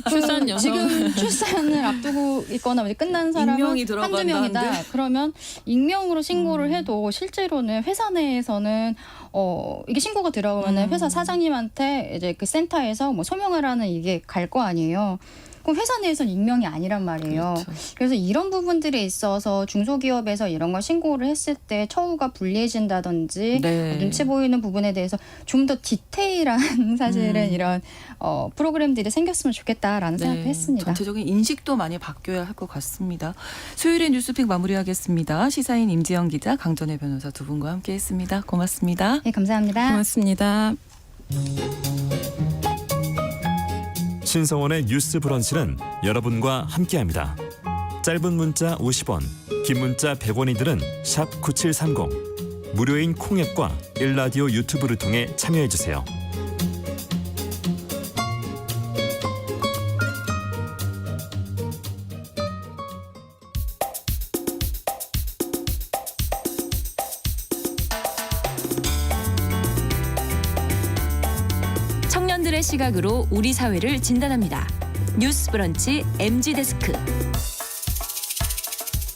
출산 여성. 지금 출산을 앞두고 있거나 이제 끝난 사람은 익명이 들어간다 한두 명이다. 한데? 그러면 익명으로 신고를 해도 실제로는 회사 내에서는 이게 신고가 들어오면은 회사 사장님한테 이제 그 센터에서 뭐 소명하라는 이게 갈 거 아니에요. 그럼 회사 내에서는 익명이 아니란 말이에요. 그렇죠. 그래서 이런 부분들에 있어서 중소기업에서 이런 걸 신고를 했을 때 처우가 불리해진다든지 네. 눈치 보이는 부분에 대해서 좀 더 디테일한 사실은 이런 프로그램들이 생겼으면 좋겠다라는 생각을 했습니다. 전체적인 인식도 많이 바뀌어야 할 것 같습니다. 수요일에 뉴스픽 마무리하겠습니다. 시사인 임지영 기자, 강전혜 변호사 두 분과 함께했습니다. 고맙습니다. 네, 감사합니다. 고맙습니다. 신성원의 뉴스 브런치는 여러분과 함께합니다. 짧은 문자 50원, 긴 문자 100원이들은 샵 9730. 무료인 콩앱과 일라디오 유튜브를 통해 참여해주세요. 청년들의 시각으로 우리 사회를 진단합니다. 뉴스 브런치 MG데스크.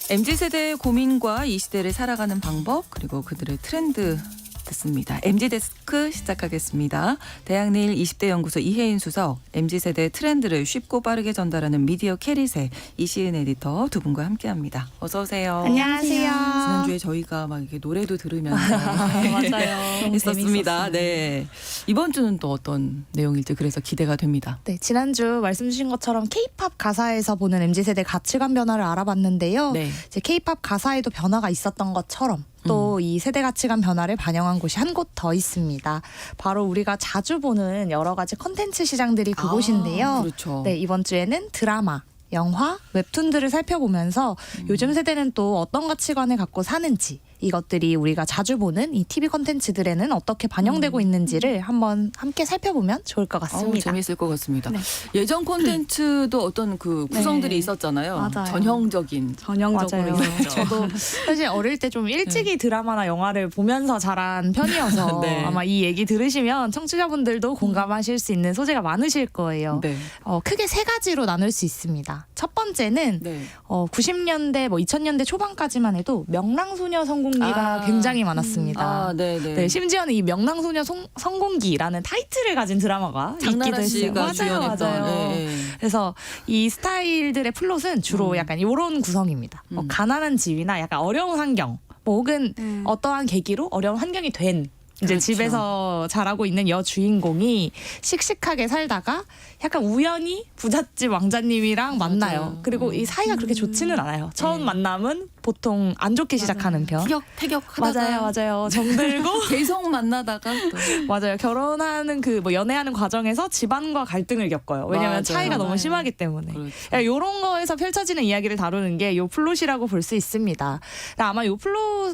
MZ세대의 고민과 이 시대를 살아가는 방법 그리고 그들의 트렌드 듣습니다. MZ데스크 시작하겠습니다. 대학내일 20대 연구소 이혜인 수석, MZ세대의 트렌드를 쉽고 빠르게 전달하는 미디어 캐릿의 이시은 에디터 두 분과 함께합니다. 어서 오세요. 안녕하세요. 지난주에 저희가 막 이렇게 노래도 들으면서 맞아요. 했었습니다. 네. 이번 주는 또 어떤 내용일지 그래서 기대가 됩니다. 네, 지난주 말씀 주신 것처럼 K-팝 가사에서 보는 MZ세대 가치관 변화를 알아봤는데요. 네. 이제 K-팝 가사에도 변화가 있었던 것처럼 또 이 세대 가치관 변화를 반영한 곳이 한 곳 더 있습니다. 바로 우리가 자주 보는 여러 가지 컨텐츠 시장들이 그곳인데요. 그렇죠. 네, 이번 주에는 드라마, 영화, 웹툰들을 살펴보면서 요즘 세대는 또 어떤 가치관을 갖고 사는지, 이것들이 우리가 자주 보는 이 TV 콘텐츠들에는 어떻게 반영되고 있는지를 한번 함께 살펴보면 좋을 것 같습니다. 재밌을 것 같습니다. 네. 예전 콘텐츠도 어떤 그 구성들이 네. 있었잖아요. 맞아요. 전형적인. 전형적으로 저도 사실 어릴 때 좀 일찍이 드라마나 영화를 보면서 자란 편이어서 네. 아마 이 얘기 들으시면 청취자분들도 공감하실 수 있는 소재가 많으실 거예요. 네. 크게 세 가지로 나눌 수 있습니다. 첫 번째는 네. 90년대 2000년대 초반까지만 해도 명랑소녀 성공기가 굉장히 많았습니다. 네네. 네, 심지어는 이 명랑소녀 성공기라는 타이틀을 가진 드라마가 장나라 있기도 씨가 했어요. 주연했던. 맞아요. 네. 그래서 이 스타일들의 플롯은 주로 약간 이런 구성입니다. 뭐 가난한 집이나 약간 어려운 환경, 뭐 혹은 어떠한 계기로 어려운 환경이 된 이제 그렇죠. 집에서 자라고 있는 여주인공이 씩씩하게 살다가 약간 우연히 부잣집 왕자님이랑 만나요. 그리고 이 사이가 그렇게 좋지는 않아요. 처음 만남은 보통 안 좋게 시작하는 편. 티격태격하다가 맞아요. 정들고 계속 만나다가 또 맞아요. 결혼하는 그 뭐 연애하는 과정에서 집안과 갈등을 겪어요. 왜냐면 맞아요. 차이가 너무 심하기 때문에. 그렇죠. 이런 거에서 펼쳐지는 이야기를 다루는 게 요 플롯이라고 볼 수 있습니다. 아마 요 플롯에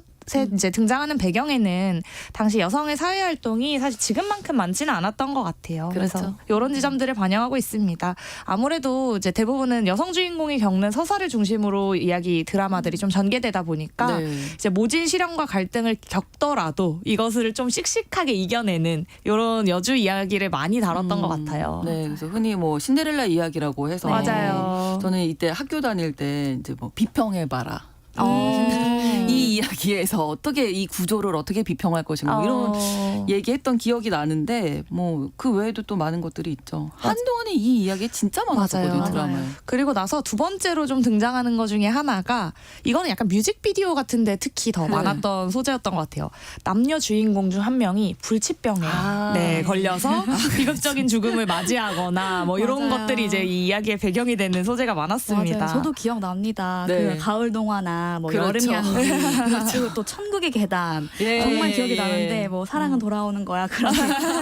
이제 등장하는 배경에는 당시 여성의 사회 활동이 사실 지금만큼 많지는 않았던 것 같아요. 그래서 그렇죠. 이런 지점들을 반영하고 있습니다. 아무래도 이제 대부분은 여성 주인공이 겪는 서사를 중심으로 이야기 드라마들이 좀 전개되다 보니까 네. 이제 모진 시련과 갈등을 겪더라도 이것을 좀 씩씩하게 이겨내는 이런 여주 이야기를 많이 다뤘던 것 같아요. 네, 그래서 흔히 뭐 신데렐라 이야기라고 해서 맞아요. 저는 이때 학교 다닐 때 이제 뭐 비평해봐라. 어. 이 이야기에서 어떻게 이 구조를 어떻게 비평할 것인가 뭐 이런 얘기했던 기억이 나는데 뭐 그 외에도 또 많은 것들이 있죠. 한동안에 이 이야기 진짜 많았거든요. 맞아요. 드라마에. 그리고 나서 두 번째로 좀 등장하는 것 중에 하나가 이거는 약간 뮤직비디오 같은데 특히 더 네. 많았던 소재였던 것 같아요. 남녀 주인공 중 한 명이 불치병에 걸려서 비극적인 죽음을 맞이하거나 뭐 이런 맞아요. 것들이 이제 이 이야기의 배경이 되는 소재가 많았습니다. 맞아요. 저도 기억납니다. 네. 그 가을 동화나 뭐 그렇죠. 여름 향기 그리고 또 천국의 계단 예. 정말 기억이 나는데 뭐 사랑은 돌아오는 거야 그런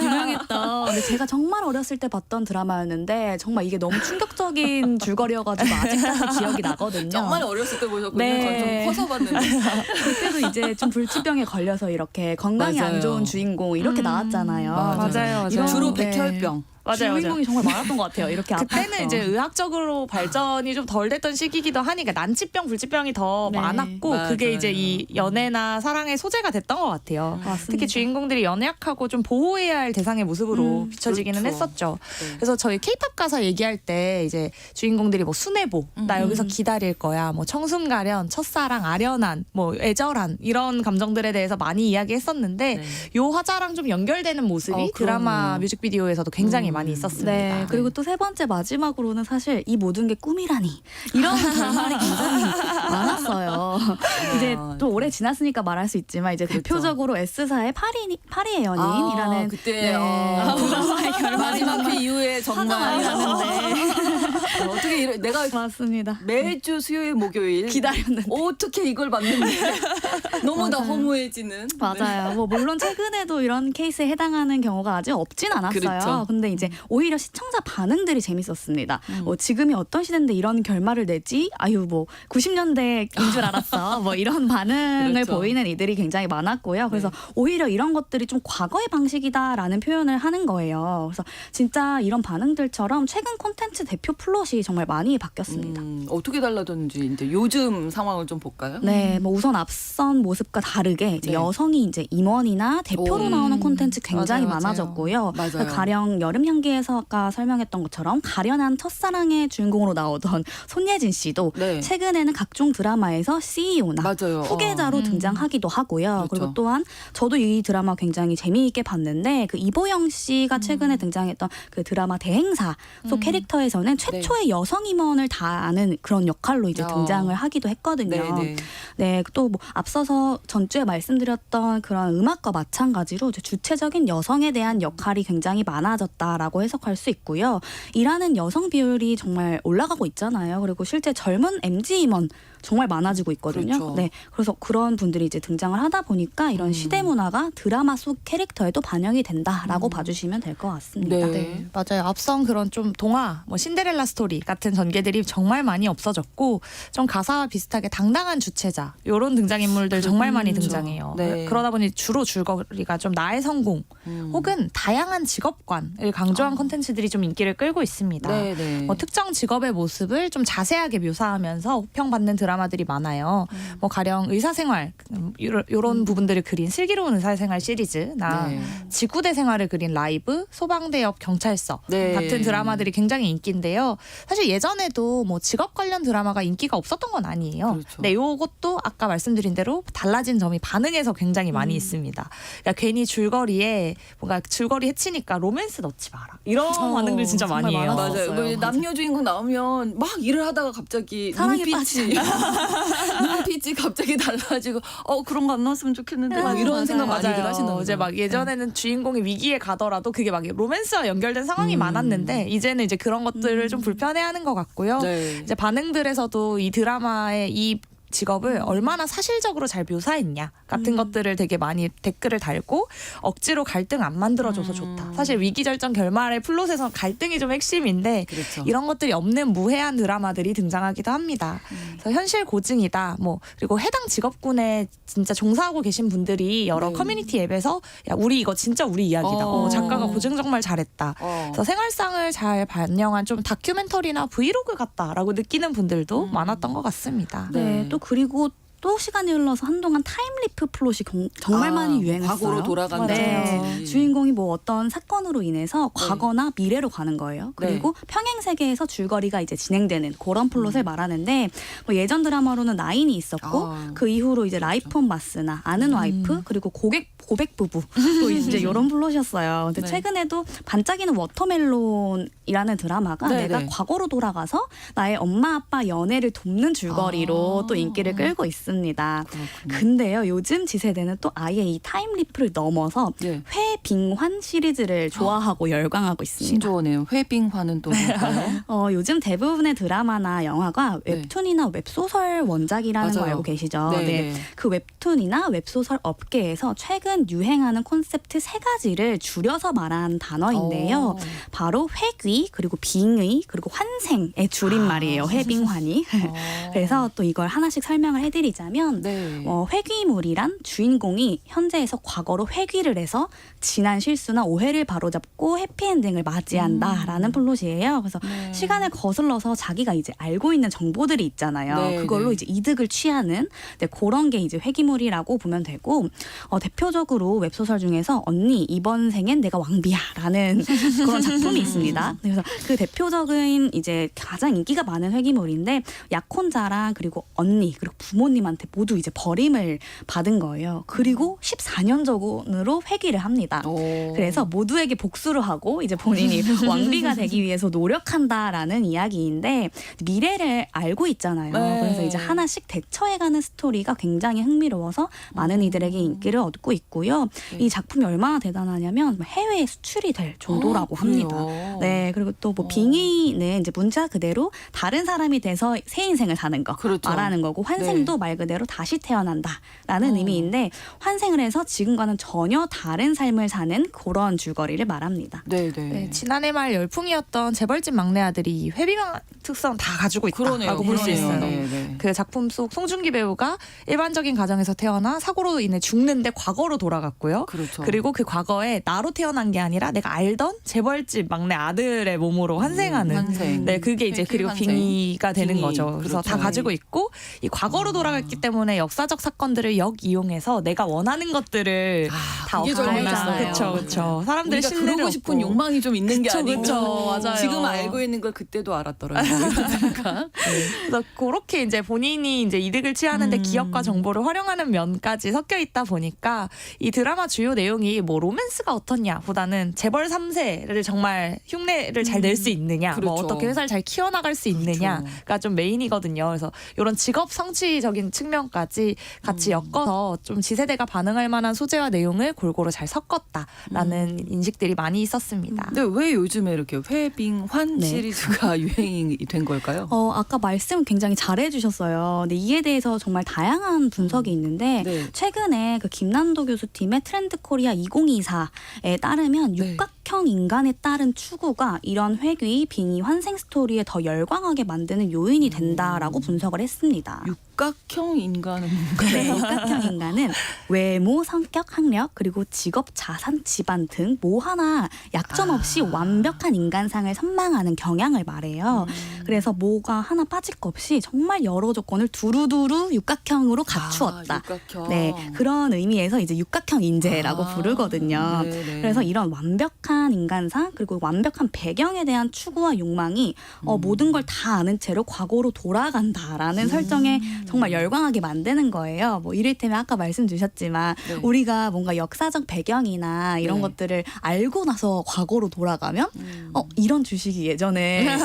유명했던 근데 제가 정말 어렸을 때 봤던 드라마였는데 정말 이게 너무 충격적인 줄거리여가지고 아직까지 기억이 나거든요. 정말 어렸을 때 보셨군요. 네. 전 좀 커서 봤는데. 그때도 이제 좀 불치병에 걸려서 이렇게 건강이 맞아요. 안 좋은 주인공 이렇게 나왔잖아요. 맞아요. 이런- 주로 네. 백혈병. 맞아요. 주인공이 정말 많았던 것 같아요. 이렇게 그때는 아파서. 이제 의학적으로 발전이 좀 덜 됐던 시기이기도 하니까 난치병, 불치병이 더 네. 많았고 맞아요. 그게 이제 이 연애나 사랑의 소재가 됐던 것 같아요. 맞습니다. 특히 주인공들이 연약하고 좀 보호해야 할 대상의 모습으로 비춰지기는 그렇죠. 했었죠. 네. 그래서 저희 케이팝 가사 얘기할 때 이제 주인공들이 뭐 순애보, 나 여기서 기다릴 거야, 뭐 청순가련, 첫사랑, 아련한, 뭐 애절한 이런 감정들에 대해서 많이 이야기했었는데 네. 요 화자랑 좀 연결되는 모습이 드라마 그럼요. 뮤직비디오에서도 굉장히 많이 있었습니다. 네, 그리고 또 세 번째 마지막으로는 사실 이 모든 게 꿈이라니 이런 결말이 굉장히 많았어요. 이제 또 오래 지났으니까 말할 수 있지만 이제 그렇죠. 대표적으로 S사의 파리의 연인이라는 그때 네, 드라마의 결말이 마지막 그 이후에 화가 많이 정말 났는데 어떻게 내가 맞습니다. 매주 수요일 목요일 기다렸는데. 어떻게 이걸 봤는데 너무나 맞아요. 허무해지는. 맞아요. 뭐 물론 최근에도 이런 케이스에 해당하는 경우가 아직 없진 않았어요. 그렇죠. 근데 이제 오히려 시청자 반응들이 재밌었습니다. 뭐 지금이 어떤 시대인데 이런 결말을 내지? 아유 뭐 90년대인 줄 알았어. 뭐 이런 반응을 그렇죠. 보이는 이들이 굉장히 많았고요. 그래서 오히려 이런 것들이 좀 과거의 방식이다라는 표현을 하는 거예요. 그래서 진짜 이런 반응들처럼 최근 콘텐츠 대표 플롯이 정말 많이 바뀌었습니다. 어떻게 달라졌는지 이제 요즘 상황을 좀 볼까요? 네, 뭐 우선 앞선 모습과 다르게 이제 네. 여성이 이제 임원이나 대표로 오. 나오는 콘텐츠 굉장히 맞아요, 맞아요. 많아졌고요. 맞아요. 가령 여름 향기에서 아까 설명했던 것처럼 가련한 첫사랑의 주인공으로 나오던 손예진 씨도 네. 최근에는 각종 드라마에서 CEO나 맞아요. 후계자로 등장하기도 하고요. 그렇죠. 그리고 또한 저도 이 드라마 굉장히 재미있게 봤는데 그 이보영 씨가 최근에 등장했던 그 드라마 대행사 속 캐릭터에서는 최초의 여성 임원을 다하는 그런 역할로 이제 등장을 하기도 했거든요. 네, 네. 네, 또 뭐 앞서서 전주에 말씀드렸던 그런 음악과 마찬가지로 이제 주체적인 여성에 대한 역할이 굉장히 많아졌다라고 해석할 수 있고요. 일하는 여성 비율이 정말 올라가고 있잖아요. 그리고 실제 젊은 MZ 임원 정말 많아지고 있거든요. 그렇죠. 네, 그래서 그런 분들이 이제 등장을 하다 보니까 이런 시대 문화가 드라마 속 캐릭터에도 반영이 된다라고 봐주시면 될 것 같습니다. 네, 맞아요. 앞선 그런 좀 동화, 뭐 신데렐라 스토리 같은 전개들이 정말 많이 없어졌고 좀 가사와 비슷하게 당당한 주체자 이런 등장인물들 정말 많이 등장해요. 네. 그러다 보니 주로 줄거리가 좀 나의 성공 혹은 다양한 직업관을 강조한 콘텐츠들이 좀 인기를 끌고 있습니다. 네, 네. 뭐 특정 직업의 모습을 좀 자세하게 묘사하면서 호평받는 드라마들이 많아요. 뭐 가령 의사생활 이런 부분들을 그린 슬기로운 의사생활 시리즈나 네. 지구대 생활을 그린 라이브, 소방대 옆 경찰서 네. 같은 드라마들이 굉장히 인기인데요. 사실 예전에도 뭐 직업 관련 드라마가 인기가 없었던 건 아니에요. 그렇죠. 네, 요것도 아까 말씀드린 대로 달라진 점이 반응에서 굉장히 많이 있습니다. 그러니까 괜히 줄거리에 뭔가 줄거리 해치니까 로맨스 넣지 마라. 이런 반응들 진짜 정말 많이 해요. 많았어요. 맞아요. 뭐 남녀 주인공 나오면 막 일을 하다가 갑자기 사랑에 눈빛이 갑자기 달라지고 그런 거 안 나왔으면 좋겠는데 막 이런 맞아요. 생각 많이들 하시는 이제 막 예전에는 주인공이 위기에 가더라도 그게 막 로맨스와 연결된 상황이 많았는데 이제는 이제 그런 것들을 좀 불편해하는 것 같고요. 네. 이제 반응들에서도 이 드라마의 이 직업을 얼마나 사실적으로 잘 묘사했냐 같은 것들을 되게 많이 댓글을 달고 억지로 갈등 안 만들어줘서 좋다. 사실 위기절정 결말의 플롯에서 갈등이 좀 핵심인데 그렇죠. 이런 것들이 없는 무해한 드라마들이 등장하기도 합니다. 그래서 현실 고증이다. 뭐 그리고 해당 직업군에 진짜 종사하고 계신 분들이 여러 네. 커뮤니티 앱에서 야 우리 이거 진짜 우리 이야기다. 작가가 고증 정말 잘했다. 그래서 생활상을 잘 반영한 좀 다큐멘터리나 브이로그 같다라고 느끼는 분들도 많았던 것 같습니다. 네, 또 그리고 또 시간이 흘러서 한동안 타임리프 플롯이 정말 많이 유행했어요. 과거로 돌아간다. 네. 주인공이 뭐 어떤 사건으로 인해서 과거나 미래로 가는 거예요. 그리고 평행 세계에서 줄거리가 이제 진행되는 그런 플롯을 말하는데 뭐 예전 드라마로는 나인이 있었고 그 이후로 이제 라이프 온 마스나 아는 와이프 그리고 고백 부부 또 이제 이런 플롯이었어요. 근데 네. 최근에도 반짝이는 워터멜론이라는 드라마가 네, 내가 네. 과거로 돌아가서 나의 엄마 아빠 연애를 돕는 줄거리로 또 인기를 끌고 있습니다. 그렇군요. 근데요, 요즘 지세대는 또 아예 이 타임리프를 넘어서 네. 회빙환 시리즈를 좋아하고 열광하고 있습니다. 신조어네요. 회빙화는 또 뭘까요? 요즘 대부분의 드라마나 영화가 네. 웹툰이나 웹소설 원작이라는 거 맞아요. 알고 계시죠? 네, 네. 그 웹툰이나 웹소설 업계에서 최근 유행하는 콘셉트 3가지를 줄여서 말한 단어인데요. 바로 회귀, 그리고 빙의, 그리고 환생의 줄임말이에요. 회빙환이. 그래서 또 이걸 하나씩 설명을 해드리자면 네. 회귀물이란 주인공이 현재에서 과거로 회귀를 해서 지난 실수나 오해를 바로잡고 해피엔딩을 맞이한다라는 플롯이에요. 그래서 네. 시간을 거슬러서 자기가 이제 알고 있는 정보들이 있잖아요. 네, 그걸로 네. 이제 이득을 취하는 그런 게 이제 회귀물이라고 보면 되고 대표적으로 웹소설 중에서 언니 이번 생엔 내가 왕비야라는 그런 작품이 있습니다. 그래서 그 대표적인 이제 가장 인기가 많은 회귀물인데 약혼자랑 그리고 언니 그리고 부모님한테 모두 이제 버림을 받은 거예요. 그리고 14년 전으로 회귀를 합니다. 그래서 모두에게 복수를 하고 이제 본인이 왕비가 되기 위해서 노력한다라는 이야기인데 미래를 알고 있잖아요. 네. 그래서 이제 하나씩 대처해가는 스토리가 굉장히 흥미로워서 많은 이들에게 인기를 얻고 있고요. 네. 이 작품이 얼마나 대단하냐면 해외에 수출이 될 정도라고 합니다. 그래요? 네, 그리고 또 뭐 빙의는 이제 문자 그대로 다른 사람이 돼서 새 인생을 사는 거 그렇죠. 말하는 거고 환생도 말 그대로 다시 태어난다라는 의미인데 환생을 해서 지금과는 전혀 다른 삶을 사는 그런 줄거리를 말합니다. 네, 네. 네, 지난해 말 열풍이었던 재벌집 막내 아들이 이 회빙환 특성 다 가지고 있다라고 볼 수 그러네요. 있어요. 네, 네. 그 작품 속 송중기 배우가 일반적인 가정에서 태어나 사고로 인해 죽는데 과거로 돌아갔고요. 그렇죠. 그리고 그 과거에 나로 태어난 게 아니라 내가 알던 재벌집 막내 아들의 몸으로 환생하는. 환생. 네, 그게 이제 회귀 그리고 환생. 빙의가 되는 빙의. 거죠. 그래서 그렇죠. 다 가지고 있고 이 과거로 돌아갔기 때문에 역사적 사건들을 역이용해서 내가 원하는 것들을 다 그게 얻어내는. 젊었어요. 그렇죠, 그렇죠. 사람들 우리가 신뢰를 그러고 싶은 얻고. 욕망이 좀 있는 게 그쵸, 아니고 그쵸. 맞아요. 지금 알고 있는 걸 그때도 알았더라고요. 이런 생각. 그래서 그렇게 이제 본인이 이제 이득을 취하는데 기억과 정보를 활용하는 면까지 섞여 있다 보니까 이 드라마 주요 내용이 뭐 로맨스가 어떻냐보다는 재벌 3세를 정말 흉내를 잘 낼 수 있느냐, 뭐 그렇죠. 어떻게 회사를 잘 키워나갈 수 있느냐가 좀 메인이거든요. 그래서 이런 직업 성취적인 측면까지 같이 엮어서 좀 지세대가 반응할 만한 소재와 내용을 골고루 잘 섞었다라는 인식들이 많이 있었습니다. 근데 왜 요즘에 이렇게 회빙환 네. 시리즈가 유행이 된 걸까요? 아까 말씀 굉장히 잘해주셨어요. 근데 이에 대해서 정말 다양한 분석이 있는데 네. 최근에 그 김난도 교수팀의 트렌드 코리아 2024에 따르면 네. 육각형 인간에 따른 추구가 이런 회귀, 빙의, 환생 스토리에 더 열광하게 만드는 요인이 된다라고 분석을 했습니다. 육각형 인간은 뭔가요? 네, 육각형 인간은 외모, 성격, 학력, 그리고 직업, 자산, 집안 등 뭐 하나 약점 없이 완벽한 인간상을 선망하는 경향을 말해요. 그래서 뭐가 하나 빠질 것 없이 정말 여러 조건을 두루두루 육각형으로 갖추었다. 육각형. 네, 그런 의미에서 이제 육각형 인재라고 부르거든요. 네네. 그래서 이런 완벽한 인간상 그리고 완벽한 배경에 대한 추구와 욕망이 모든 걸 다 아는 채로 과거로 돌아간다라는 설정에 정말 열광하게 만드는 거예요. 뭐 이를테면 아까 말씀 주셨지만 네. 우리가 뭔가 역사적 배경이나 이런 네. 것들을 알고 나서 과거로 돌아가면 이런 주식이 예전에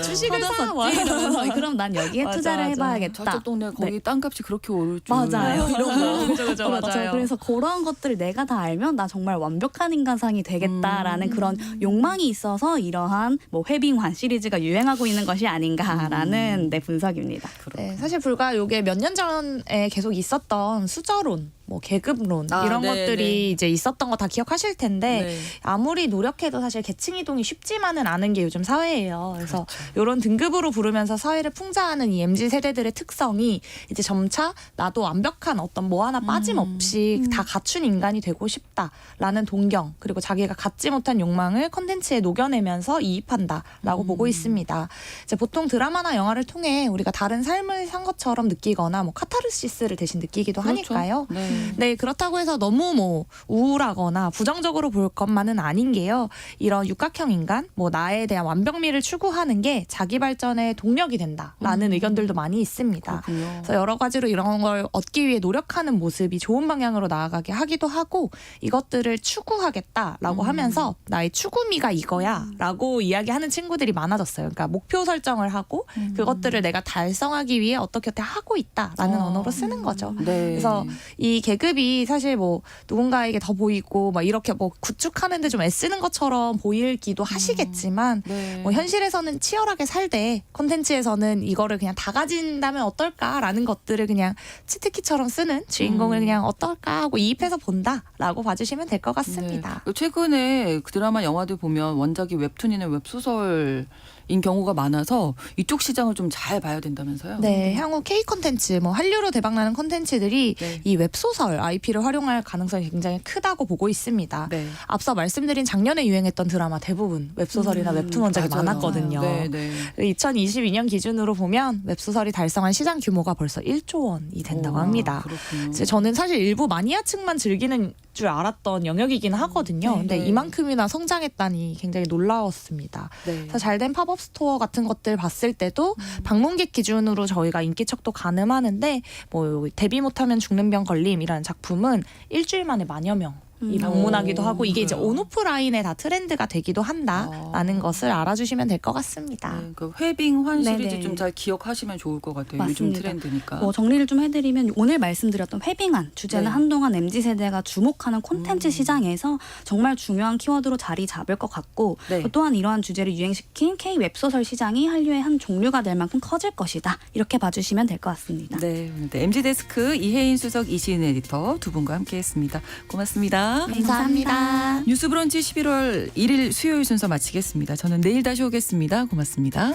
주식을 사. 이러면서 그럼 난 여기에 맞아, 투자를 맞아. 해봐야겠다. 저쪽 동네 거기 땅값이 그렇게 오를 줄 맞아요. 이런 거. 그죠, 맞아요. 그래서 그런 것들을 내가 다 알면 나 정말 완벽한 인간상이 되겠다라는 그런 욕망이 있어서 이러한 뭐 회빙환 시리즈가 유행하고 있는 것이 아닌가라는 내 분석입니다. 네, 사실 불과 요게 몇 년 전에 계속 있었던 수저론 뭐 계급론 아, 이런 네, 것들이 네. 이제 있었던 거 다 기억하실 텐데 네. 아무리 노력해도 사실 계층 이동이 쉽지만은 않은 게 요즘 사회예요. 그래서 그렇죠. 이런 등급으로 부르면서 사회를 풍자하는 이 MZ 세대들의 특성이 이제 점차 나도 완벽한 어떤 뭐 하나 빠짐없이 다 갖춘 인간이 되고 싶다라는 동경 그리고 자기가 갖지 못한 욕망을 컨텐츠에 녹여내면서 이입한다라고 보고 있습니다. 이제 보통 드라마나 영화를 통해 우리가 다른 삶을 산 것처럼 느끼거나 뭐 카타르시스를 대신 느끼기도 그렇죠. 하니까요. 네. 네, 그렇다고 해서 너무 뭐 우울하거나 부정적으로 볼 것만은 아닌 게요. 이런 육각형 인간, 뭐 나에 대한 완벽미를 추구하는 게 자기 발전의 동력이 된다라는 의견들도 많이 있습니다. 그렇군요. 그래서 여러 가지로 이런 걸 얻기 위해 노력하는 모습이 좋은 방향으로 나아가게 하기도 하고 이것들을 추구하겠다라고 하면서 나의 추구미가 이거야라고 이야기하는 친구들이 많아졌어요. 그러니까 목표 설정을 하고 그것들을 내가 달성하기 위해 어떻게 하고 있다라는 언어로 쓰는 거죠. 네. 그래서 이 계급이 사실 뭐 누군가에게 더 보이고 막 이렇게 뭐 구축하는데 좀 애쓰는 것처럼 보이기도 하시겠지만 네. 뭐 현실에서는 치열하게 살되 콘텐츠에서는 이거를 그냥 다 가진다면 어떨까라는 것들을 그냥 치트키처럼 쓰는 주인공을 그냥 어떨까 하고 이입해서 본다라고 봐주시면 될 것 같습니다. 네. 최근에 그 드라마 영화들 보면 원작이 웹툰이나 웹소설인 경우가 많아서 이쪽 시장을 좀 잘 봐야 된다면서요? 네, 향후 K 콘텐츠, 뭐 한류로 대박나는 콘텐츠들이 네. 이 웹소설 IP를 활용할 가능성이 굉장히 크다고 보고 있습니다. 네. 앞서 말씀드린 작년에 유행했던 드라마 대부분 웹소설이나 웹툰 원작이 맞아요. 많았거든요. 네, 네. 2022년 기준으로 보면 웹소설이 달성한 시장 규모가 벌써 1조 원이 된다고 오, 합니다. 그렇군요. 그래서 저는 사실 일부 마니아층만 즐기는 줄 알았던 영역이긴 하거든요. 네, 근데 네. 이만큼이나 성장했다니 굉장히 놀라웠습니다. 네. 그래서 잘된 팝업 스토어 같은 것들 봤을 때도 방문객 기준으로 저희가 인기척도 가늠하는데 뭐 데뷔 못하면 죽는 병 걸림이라는 작품은 일주일 만에 만여 명이 방문하기도 하고 이게 이제 그래요? 온오프라인에 다 트렌드가 되기도 한다라는 것을 알아주시면 될 것 같습니다. 네, 그 회빙환 네네. 시리즈 좀 잘 기억하시면 좋을 것 같아요. 요즘 맞습니다. 트렌드니까. 뭐 정리를 좀 해드리면 오늘 말씀드렸던 회빙안 주제는 네. 한동안 MZ세대가 주목하는 콘텐츠 시장에서 정말 중요한 키워드로 자리 잡을 것 같고 네. 또한 이러한 주제를 유행시킨 K 웹소설 시장이 한류의 한 종류가 될 만큼 커질 것이다. 이렇게 봐주시면 될 것 같습니다. 네, MZ 데스크 이혜인 수석 이시은 에디터 두 분과 함께했습니다. 고맙습니다. 감사합니다. 뉴스브런치 11월 1일 수요일 순서 마치겠습니다. 저는 내일 다시 오겠습니다. 고맙습니다.